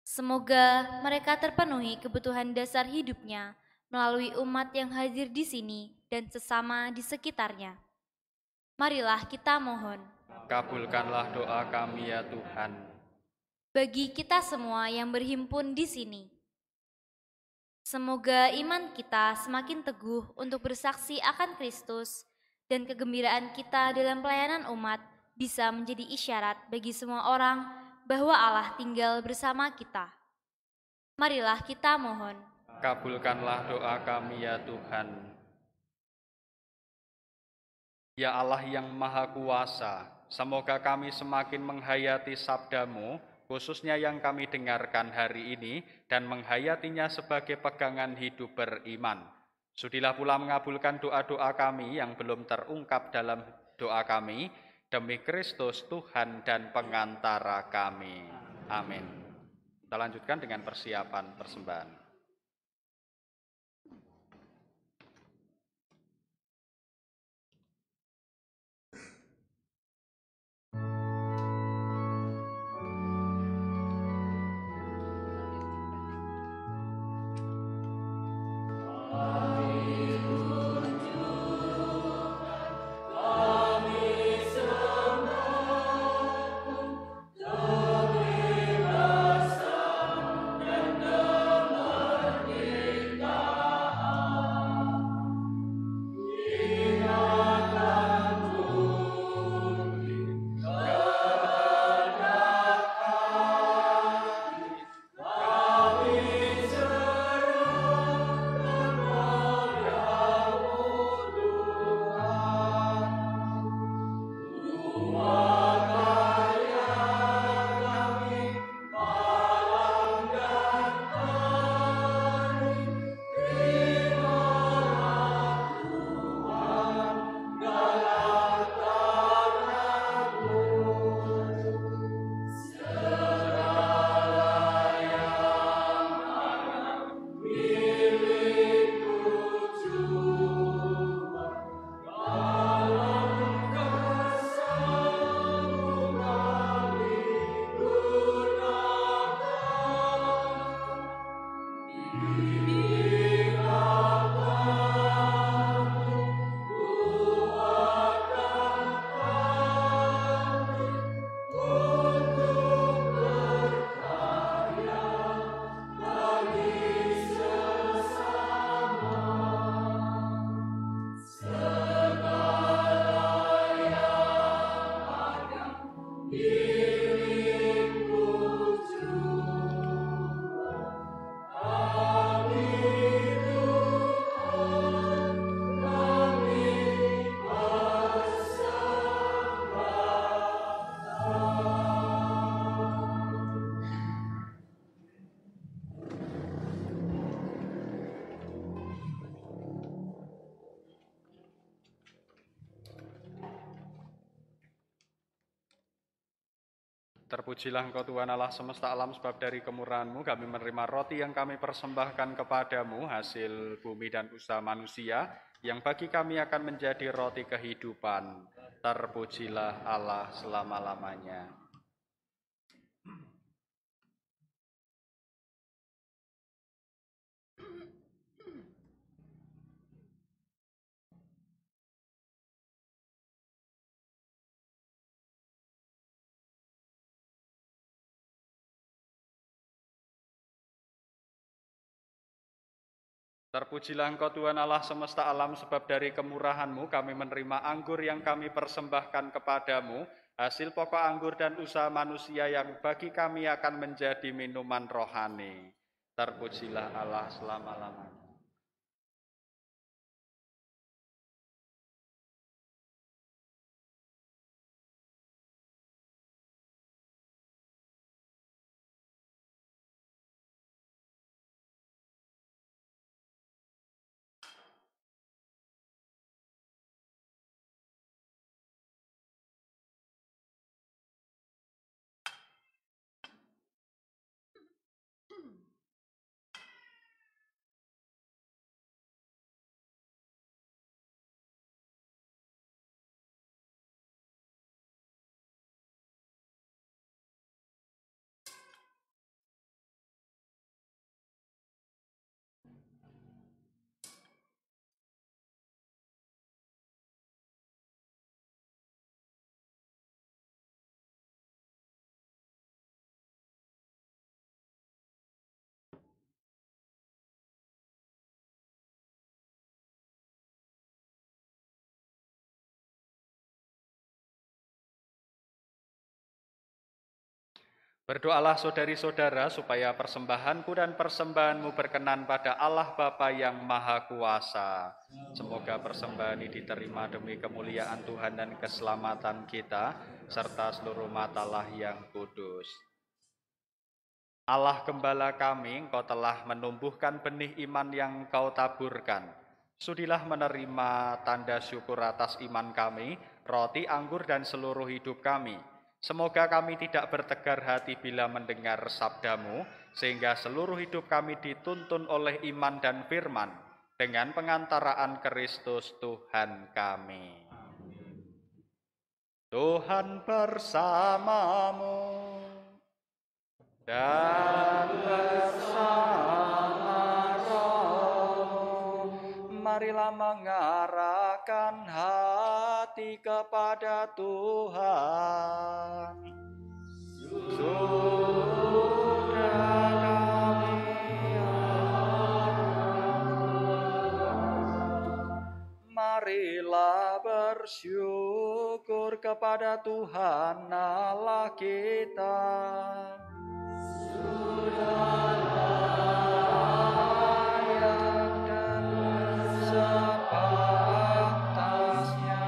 semoga mereka terpenuhi kebutuhan dasar hidupnya melalui umat yang hadir di sini dan sesama di sekitarnya. Marilah kita mohon. Kabulkanlah doa kami ya Tuhan. Bagi kita semua yang berhimpun di sini, semoga iman kita semakin teguh untuk bersaksi akan Kristus dan kegembiraan kita dalam pelayanan umat bisa menjadi isyarat bagi semua orang bahwa Allah tinggal bersama kita. Marilah kita mohon. Kabulkanlah doa kami ya Tuhan. Ya Allah yang Maha Kuasa, semoga kami semakin menghayati sabda-Mu, khususnya yang kami dengarkan hari ini, dan menghayatinya sebagai pegangan hidup beriman. Sudilah pula mengabulkan doa-doa kami yang belum terungkap dalam doa kami demi Kristus Tuhan dan pengantara kami. Amin. Kita lanjutkan dengan persiapan persembahan. Terpujilah Engkau Tuhan Allah semesta alam, sebab dari kemurahan-Mu kami menerima roti yang kami persembahkan kepadamu, hasil bumi dan usaha manusia, yang bagi kami akan menjadi roti kehidupan. Terpujilah Allah selama-lamanya. Terpujilah Engkau Tuhan Allah semesta alam, sebab dari kemurahan-Mu kami menerima anggur yang kami persembahkan kepadamu, hasil pokok anggur dan usaha manusia yang bagi kami akan menjadi minuman rohani. Terpujilah Allah selama-lamanya. Berdoalah saudari-saudara supaya persembahanku dan persembahanmu berkenan pada Allah Bapa yang Maha Kuasa. Semoga persembahan ini diterima demi kemuliaan Tuhan dan keselamatan kita, serta seluruh umat Allah yang kudus. Allah Gembala kami, Engkau telah menumbuhkan benih iman yang Engkau taburkan. Sudilah menerima tanda syukur atas iman kami, roti, anggur, dan seluruh hidup kami. Semoga kami tidak bertegar hati bila mendengar sabdamu, sehingga seluruh hidup kami dituntun oleh iman dan firman, dengan pengantaraan Kristus Tuhan kami. Tuhan bersamamu dan bersama rohmu. Marilah mengarahkan hati kepada Tuhan. Sudah kami marilah bersyukur kepada Tuhan Allah kita. Sudah layak dan sepantasnya.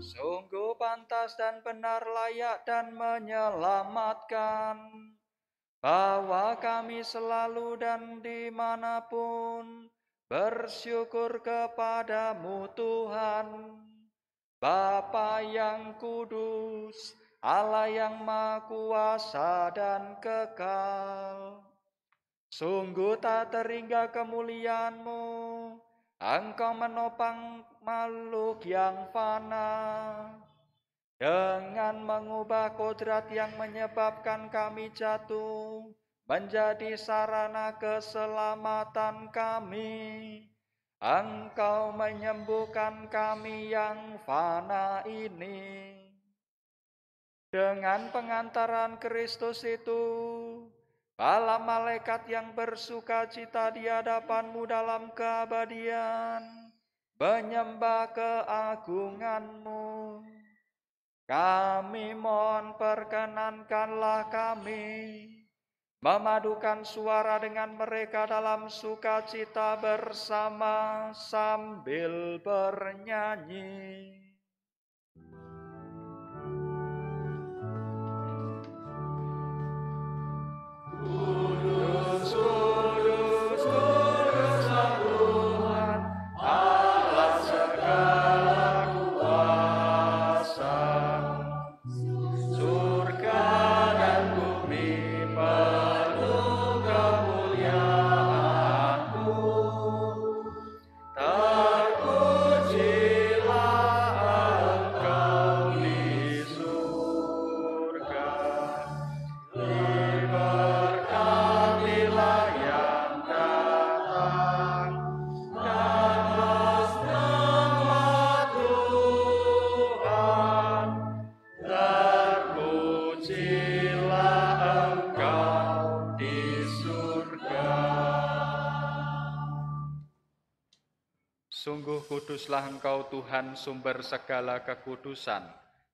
Sungguh pantas dan benar, layak dan menyelamatkan, bahwa kami selalu dan dimanapun bersyukur kepadamu Tuhan, Bapa yang kudus, Allah yang maha kuasa dan kekal. Sungguh tak terhingga kemuliaan-Mu, Engkau menopang makhluk yang fana, dengan mengubah kodrat yang menyebabkan kami jatuh, menjadi sarana keselamatan kami. Engkau menyembuhkan kami yang fana ini. Dengan pengantaran Kristus itu, para malaikat yang bersuka cita di hadapan-Mu dalam keabadian, menyembah keagungan-Mu. Kami mohon, perkenankanlah kami memadukan suara dengan mereka dalam sukacita bersama sambil bernyanyi. Kudus, kudus, kuduslah Tuhan, Allah segala kuasa. Surga dan bumi penuh kemuliaan-Mu. Terpujilah Engkau di surga. Diberkatilah yang datang dalam nama Tuhan. Terpujilah Engkau di surga. Sungguh kuduslah Engkau Tuhan, sumber segala kekudusan.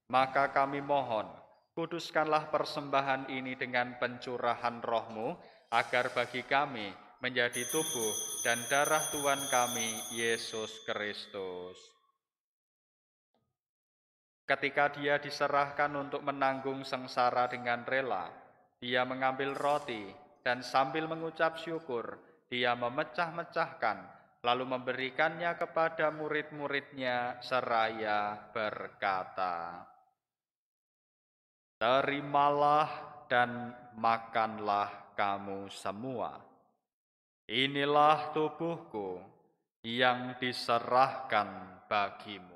Maka kami mohon, kuduskanlah persembahan ini dengan pencurahan Roh-Mu, agar bagi kami menjadi tubuh dan darah Tuhan kami, Yesus Kristus. Ketika Dia diserahkan untuk menanggung sengsara dengan rela, Dia mengambil roti dan sambil mengucap syukur, Dia memecah-mecahkan, lalu memberikannya kepada murid-murid-Nya seraya berkata, "Terimalah dan makanlah kamu semua. Inilah tubuhku yang diserahkan bagimu."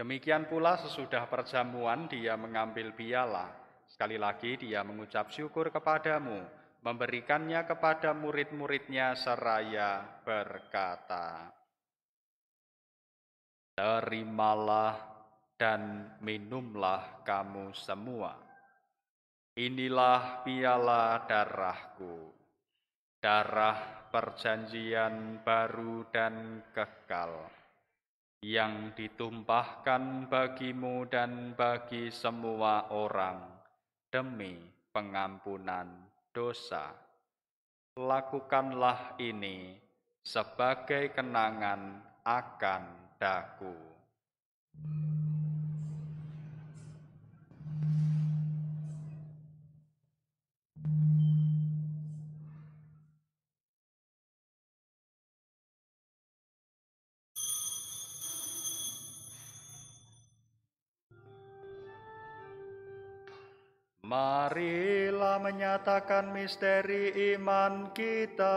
Demikian pula sesudah perjamuan Dia mengambil piala. Sekali lagi Dia mengucap syukur kepadamu, memberikannya kepada murid-murid-Nya seraya berkata, "Terimalah dan minumlah kamu semua. Inilah piala darahku, darah perjanjian baru dan kekal, yang ditumpahkan bagimu dan bagi semua orang demi pengampunan dosa. Lakukanlah ini sebagai kenangan akan daku. Marilah menyatakan misteri iman kita.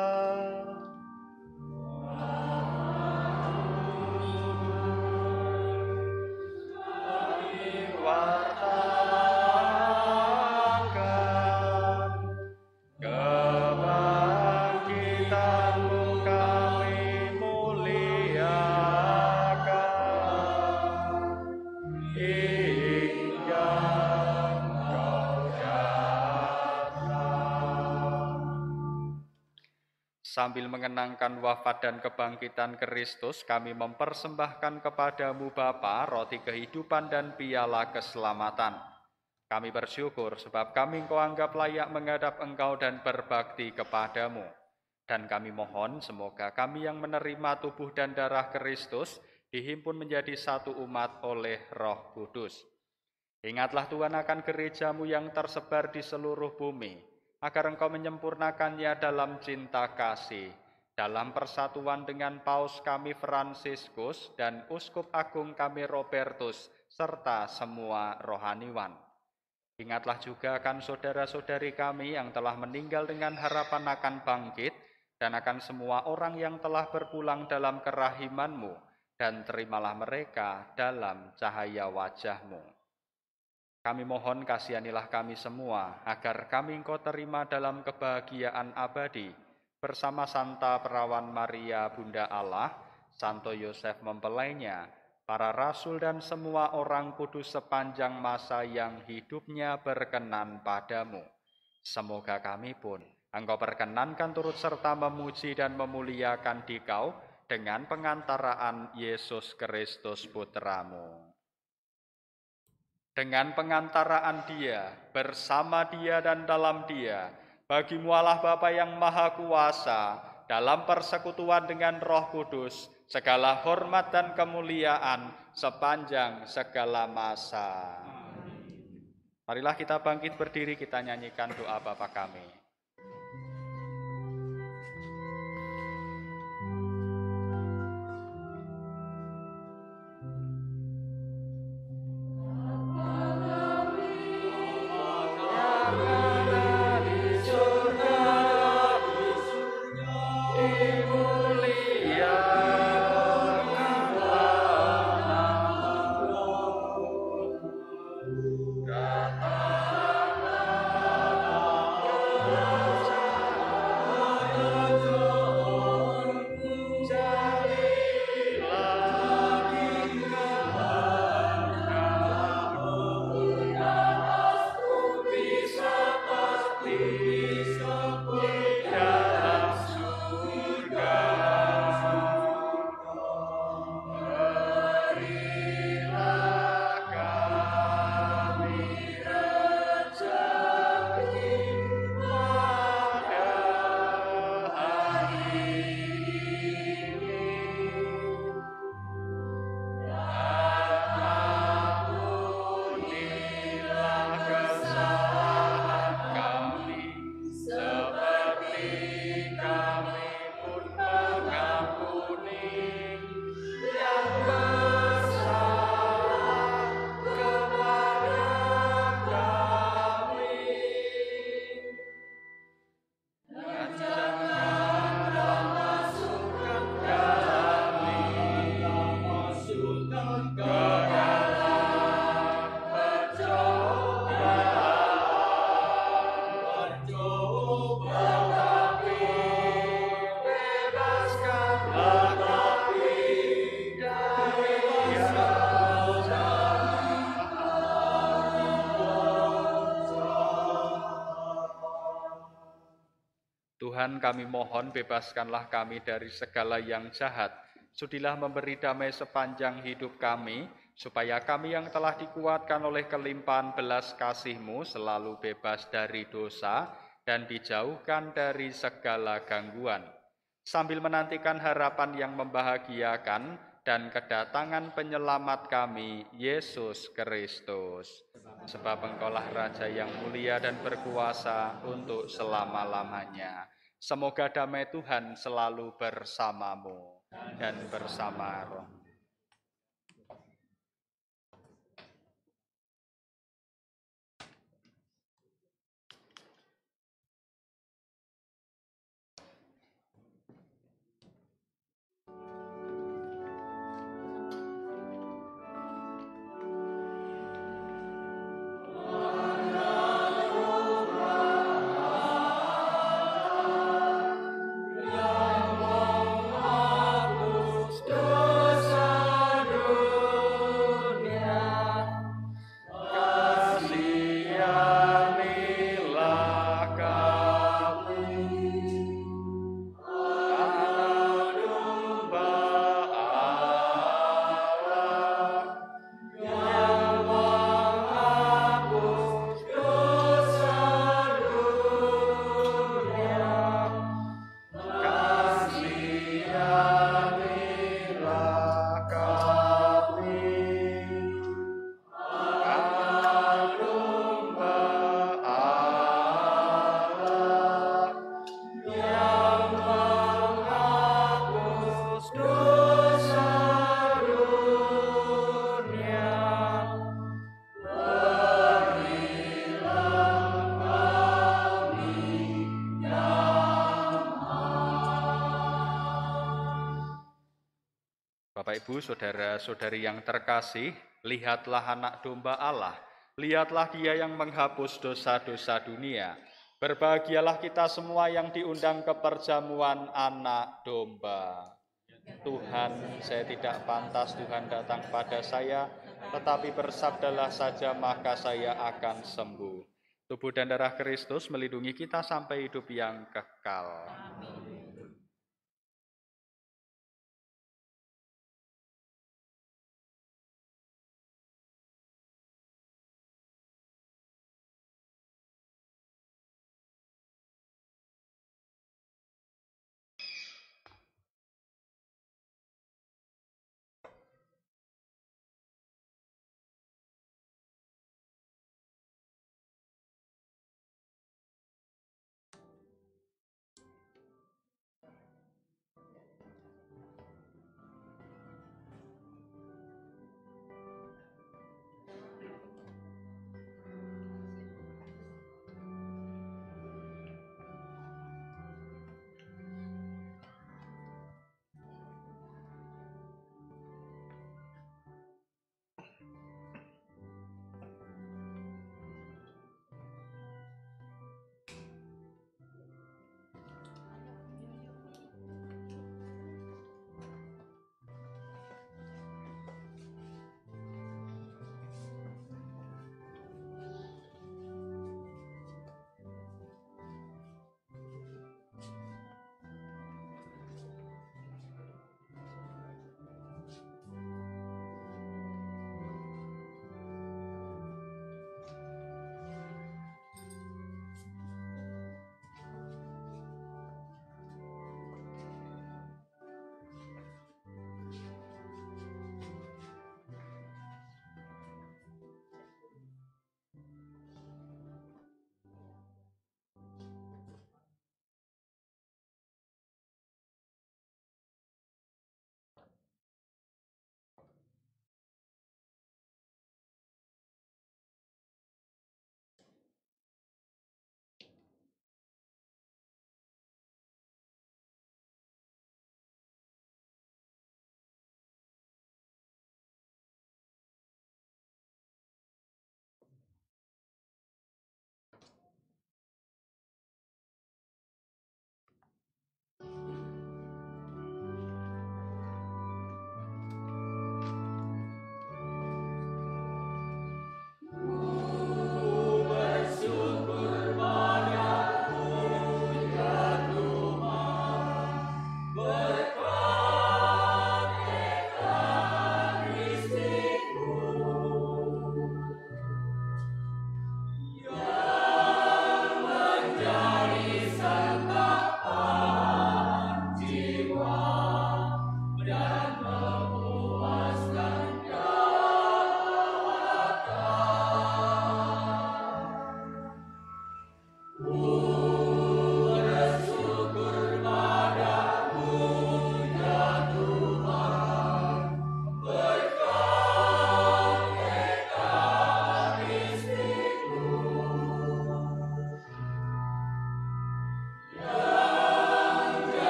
Wartakan kebangkitan-Mu kami muliakan. Hingga sambil mengenangkan wafat dan kebangkitan Kristus, kami mempersembahkan kepadamu Bapa roti kehidupan dan piala keselamatan. Kami bersyukur sebab kami Engkau anggap layak menghadap Engkau dan berbakti kepadamu. Dan kami mohon semoga kami yang menerima tubuh dan darah Kristus dihimpun menjadi satu umat oleh Roh Kudus. Ingatlah Tuhan akan gerejamu yang tersebar di seluruh bumi, agar Engkau menyempurnakannya dalam cinta kasih, dalam persatuan dengan Paus kami Fransiskus dan Uskup Agung kami Robertus, serta semua rohaniwan. Ingatlah juga akan saudara-saudari kami yang telah meninggal dengan harapan akan bangkit, dan akan semua orang yang telah berpulang dalam kerahiman-Mu, dan terimalah mereka dalam cahaya wajah-Mu. Kami mohon kasihanilah kami semua, agar kami Engkau terima dalam kebahagiaan abadi, bersama Santa Perawan Maria Bunda Allah, Santo Yosef mempelainya, para rasul dan semua orang kudus sepanjang masa yang hidupnya berkenan padamu. Semoga kami pun Engkau perkenankan turut serta memuji dan memuliakan Dikau dengan pengantaraan Yesus Kristus Putramu. Dengan pengantaraan Dia, bersama Dia dan dalam Dia, bagi-Mu Allah Bapa yang Maha Kuasa, dalam persekutuan dengan Roh Kudus, segala hormat dan kemuliaan sepanjang segala masa. Marilah kita bangkit berdiri, kita nyanyikan doa Bapa kami. Tuhan, kami mohon bebaskanlah kami dari segala yang jahat. Sudilah memberi damai sepanjang hidup kami, supaya kami yang telah dikuatkan oleh kelimpahan belas kasih-Mu selalu bebas dari dosa dan dijauhkan dari segala gangguan. Sambil menantikan harapan yang membahagiakan, dan kedatangan penyelamat kami, Yesus Kristus. Sebab Engkaulah Raja yang mulia dan berkuasa untuk selama-lamanya. Semoga damai Tuhan selalu bersamamu dan bersama roh. Bapak, Ibu, saudara-saudari yang terkasih, lihatlah anak domba Allah, lihatlah dia yang menghapus dosa-dosa dunia. Berbahagialah kita semua yang diundang ke perjamuan anak domba. Tuhan, saya tidak pantas Tuhan datang pada saya, tetapi bersabdalah saja maka saya akan sembuh. Tubuh dan darah Kristus melindungi kita sampai hidup yang kekal.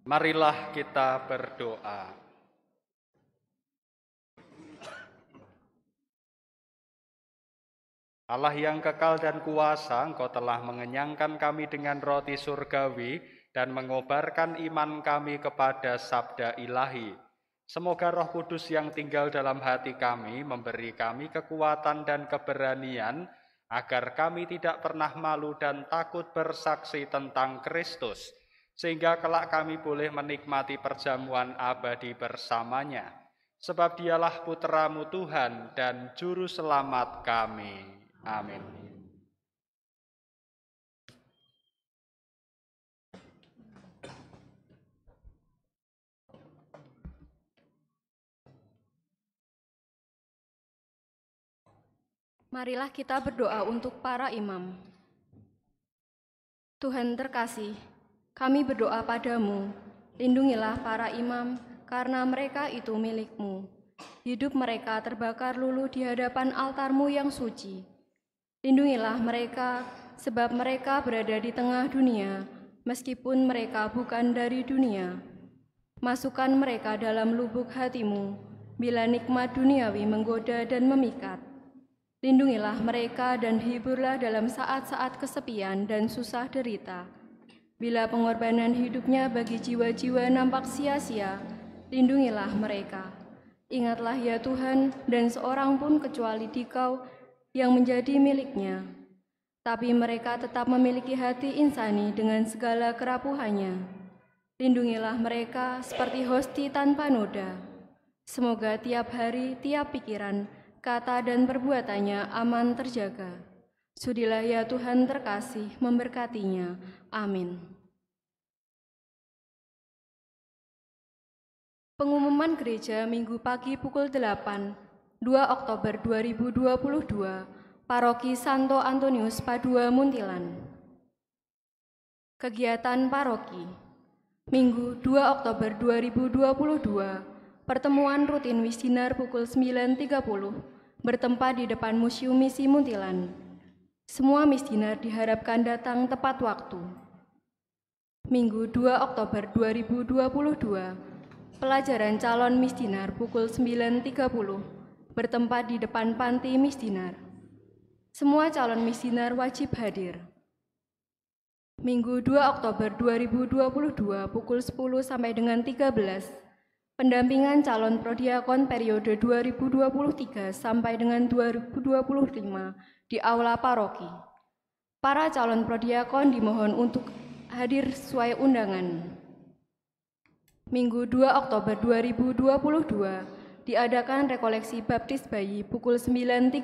Marilah kita berdoa. Allah yang kekal dan kuasa, Engkau telah mengenyangkan kami dengan roti surgawi dan mengobarkan iman kami kepada sabda ilahi. Semoga Roh Kudus yang tinggal dalam hati kami memberi kami kekuatan dan keberanian agar kami tidak pernah malu dan takut bersaksi tentang Kristus, sehingga kelak kami boleh menikmati perjamuan abadi bersamanya. Sebab Dialah Putra-Mu Tuhan dan Juru Selamat kami. Amin. Marilah kita berdoa untuk para imam. Tuhan terkasih, kami berdoa padamu, lindungilah para imam, karena mereka itu milik-Mu. Hidup mereka terbakar luluh di hadapan altar-Mu yang suci. Lindungilah mereka, sebab mereka berada di tengah dunia, meskipun mereka bukan dari dunia. Masukkan mereka dalam lubuk hati-Mu, bila nikmat duniawi menggoda dan memikat. Lindungilah mereka dan hiburlah dalam saat-saat kesepian dan susah derita. Bila pengorbanan hidupnya bagi jiwa-jiwa nampak sia-sia, lindungilah mereka. Ingatlah ya Tuhan, dan seorang pun kecuali Dikau yang menjadi miliknya. Tapi mereka tetap memiliki hati insani dengan segala kerapuhannya. Lindungilah mereka seperti hosti tanpa noda. Semoga tiap hari, tiap pikiran, kata dan perbuatannya aman terjaga. Sudilah ya Tuhan terkasih memberkatinya. Amin. Pengumuman gereja Minggu pagi pukul 8, 2 Oktober 2022, Paroki Santo Antonius Padua Muntilan. Kegiatan Paroki Minggu 2 Oktober 2022, pertemuan rutin Wisdinar pukul 9.30, bertempat di depan Museum Misi Muntilan. Semua misdinar diharapkan datang tepat waktu. Minggu 2 Oktober 2022, pelajaran calon misdinar pukul 9.30, bertempat di depan panti misdinar. Semua calon misdinar wajib hadir. Minggu 2 Oktober 2022 pukul 10 sampai dengan 13, pendampingan calon prodiakon periode 2023 sampai dengan 2025 di Aula Paroki. Para calon prodiakon dimohon untuk hadir sesuai undangan. Minggu 2 Oktober 2022 diadakan rekoleksi baptis bayi pukul 9.30,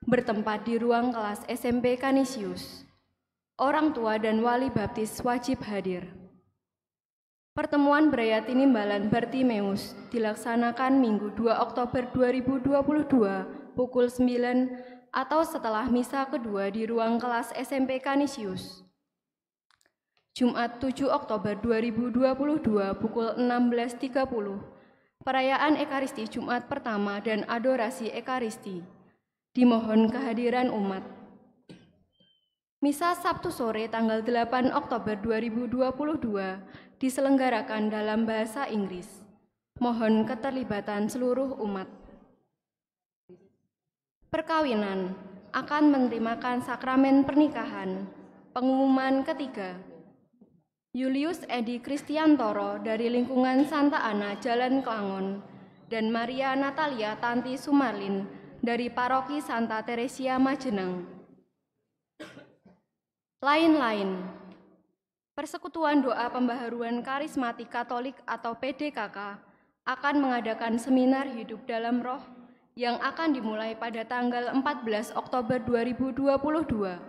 bertempat di ruang kelas SMP Canisius. Orang tua dan wali baptis wajib hadir. Pertemuan Braya Tinimbalan Bartimeus dilaksanakan Minggu 2 Oktober 2022 pukul 9 atau setelah misa kedua di ruang kelas SMP Canisius. Jumat 7 Oktober 2022 pukul 16.30, perayaan Ekaristi Jumat pertama dan adorasi Ekaristi. Dimohon kehadiran umat. Misa Sabtu sore tanggal 8 Oktober 2022 diselenggarakan dalam bahasa Inggris. Mohon keterlibatan seluruh umat. Perkawinan akan menerimakan sakramen pernikahan. Pengumuman ketiga. Julius Edi Kristiantoro dari lingkungan Santa Ana Jalan Klangon dan Maria Natalia Tanti Sumarlin dari Paroki Santa Teresia Majenang. Lain-lain. Persekutuan Doa Pembaharuan Karismatik Katolik atau PDKK akan mengadakan seminar hidup dalam roh yang akan dimulai pada tanggal 14 Oktober 2022.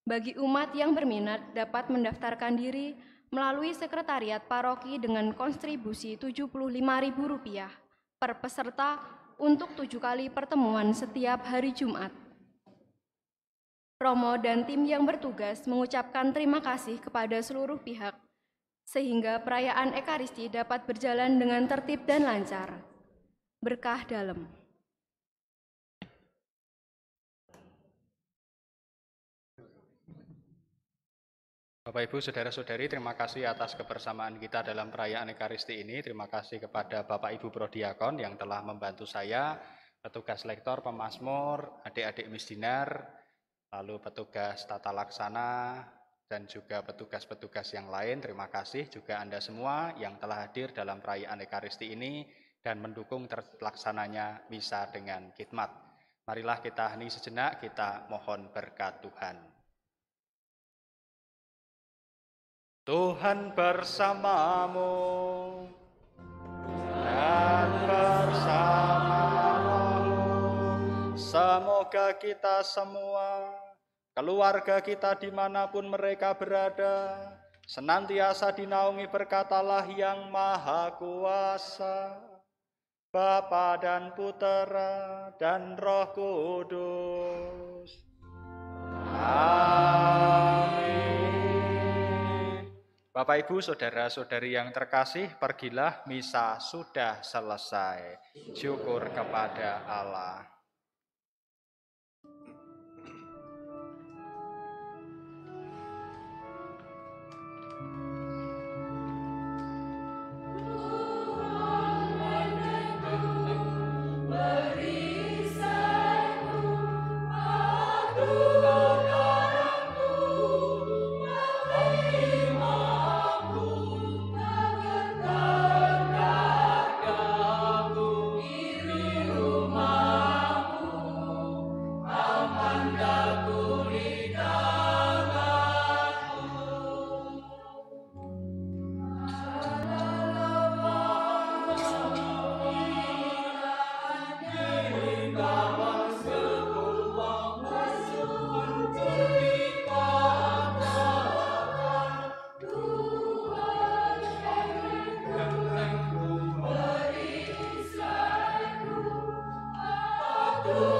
Bagi umat yang berminat dapat mendaftarkan diri melalui sekretariat paroki dengan kontribusi Rp75.000 per peserta untuk 7 kali pertemuan setiap hari Jumat. Romo dan tim yang bertugas mengucapkan terima kasih kepada seluruh pihak, sehingga perayaan Ekaristi dapat berjalan dengan tertib dan lancar. Berkah dalam. Bapak, Ibu, Saudara-saudari, terima kasih atas kebersamaan kita dalam perayaan Ekaristi ini. Terima kasih kepada Bapak Ibu Prodiakon yang telah membantu saya, petugas lektor, pemazmur, adik-adik misdinar, lalu petugas tata laksana, dan juga petugas-petugas yang lain. Terima kasih juga Anda semua yang telah hadir dalam perayaan Ekaristi ini dan mendukung terlaksananya misa dengan khidmat. Marilah kita hening sejenak, kita mohon berkat Tuhan. Tuhan bersamamu dan bersamamu. Semoga kita semua, keluarga kita dimanapun mereka berada, senantiasa dinaungi berkat Allah yang Maha Kuasa, Bapa dan Putera dan Roh Kudus. Amin. Bapak, Ibu, Saudara-saudari yang terkasih, pergilah, misa sudah selesai. Syukur kepada Allah. Tuhan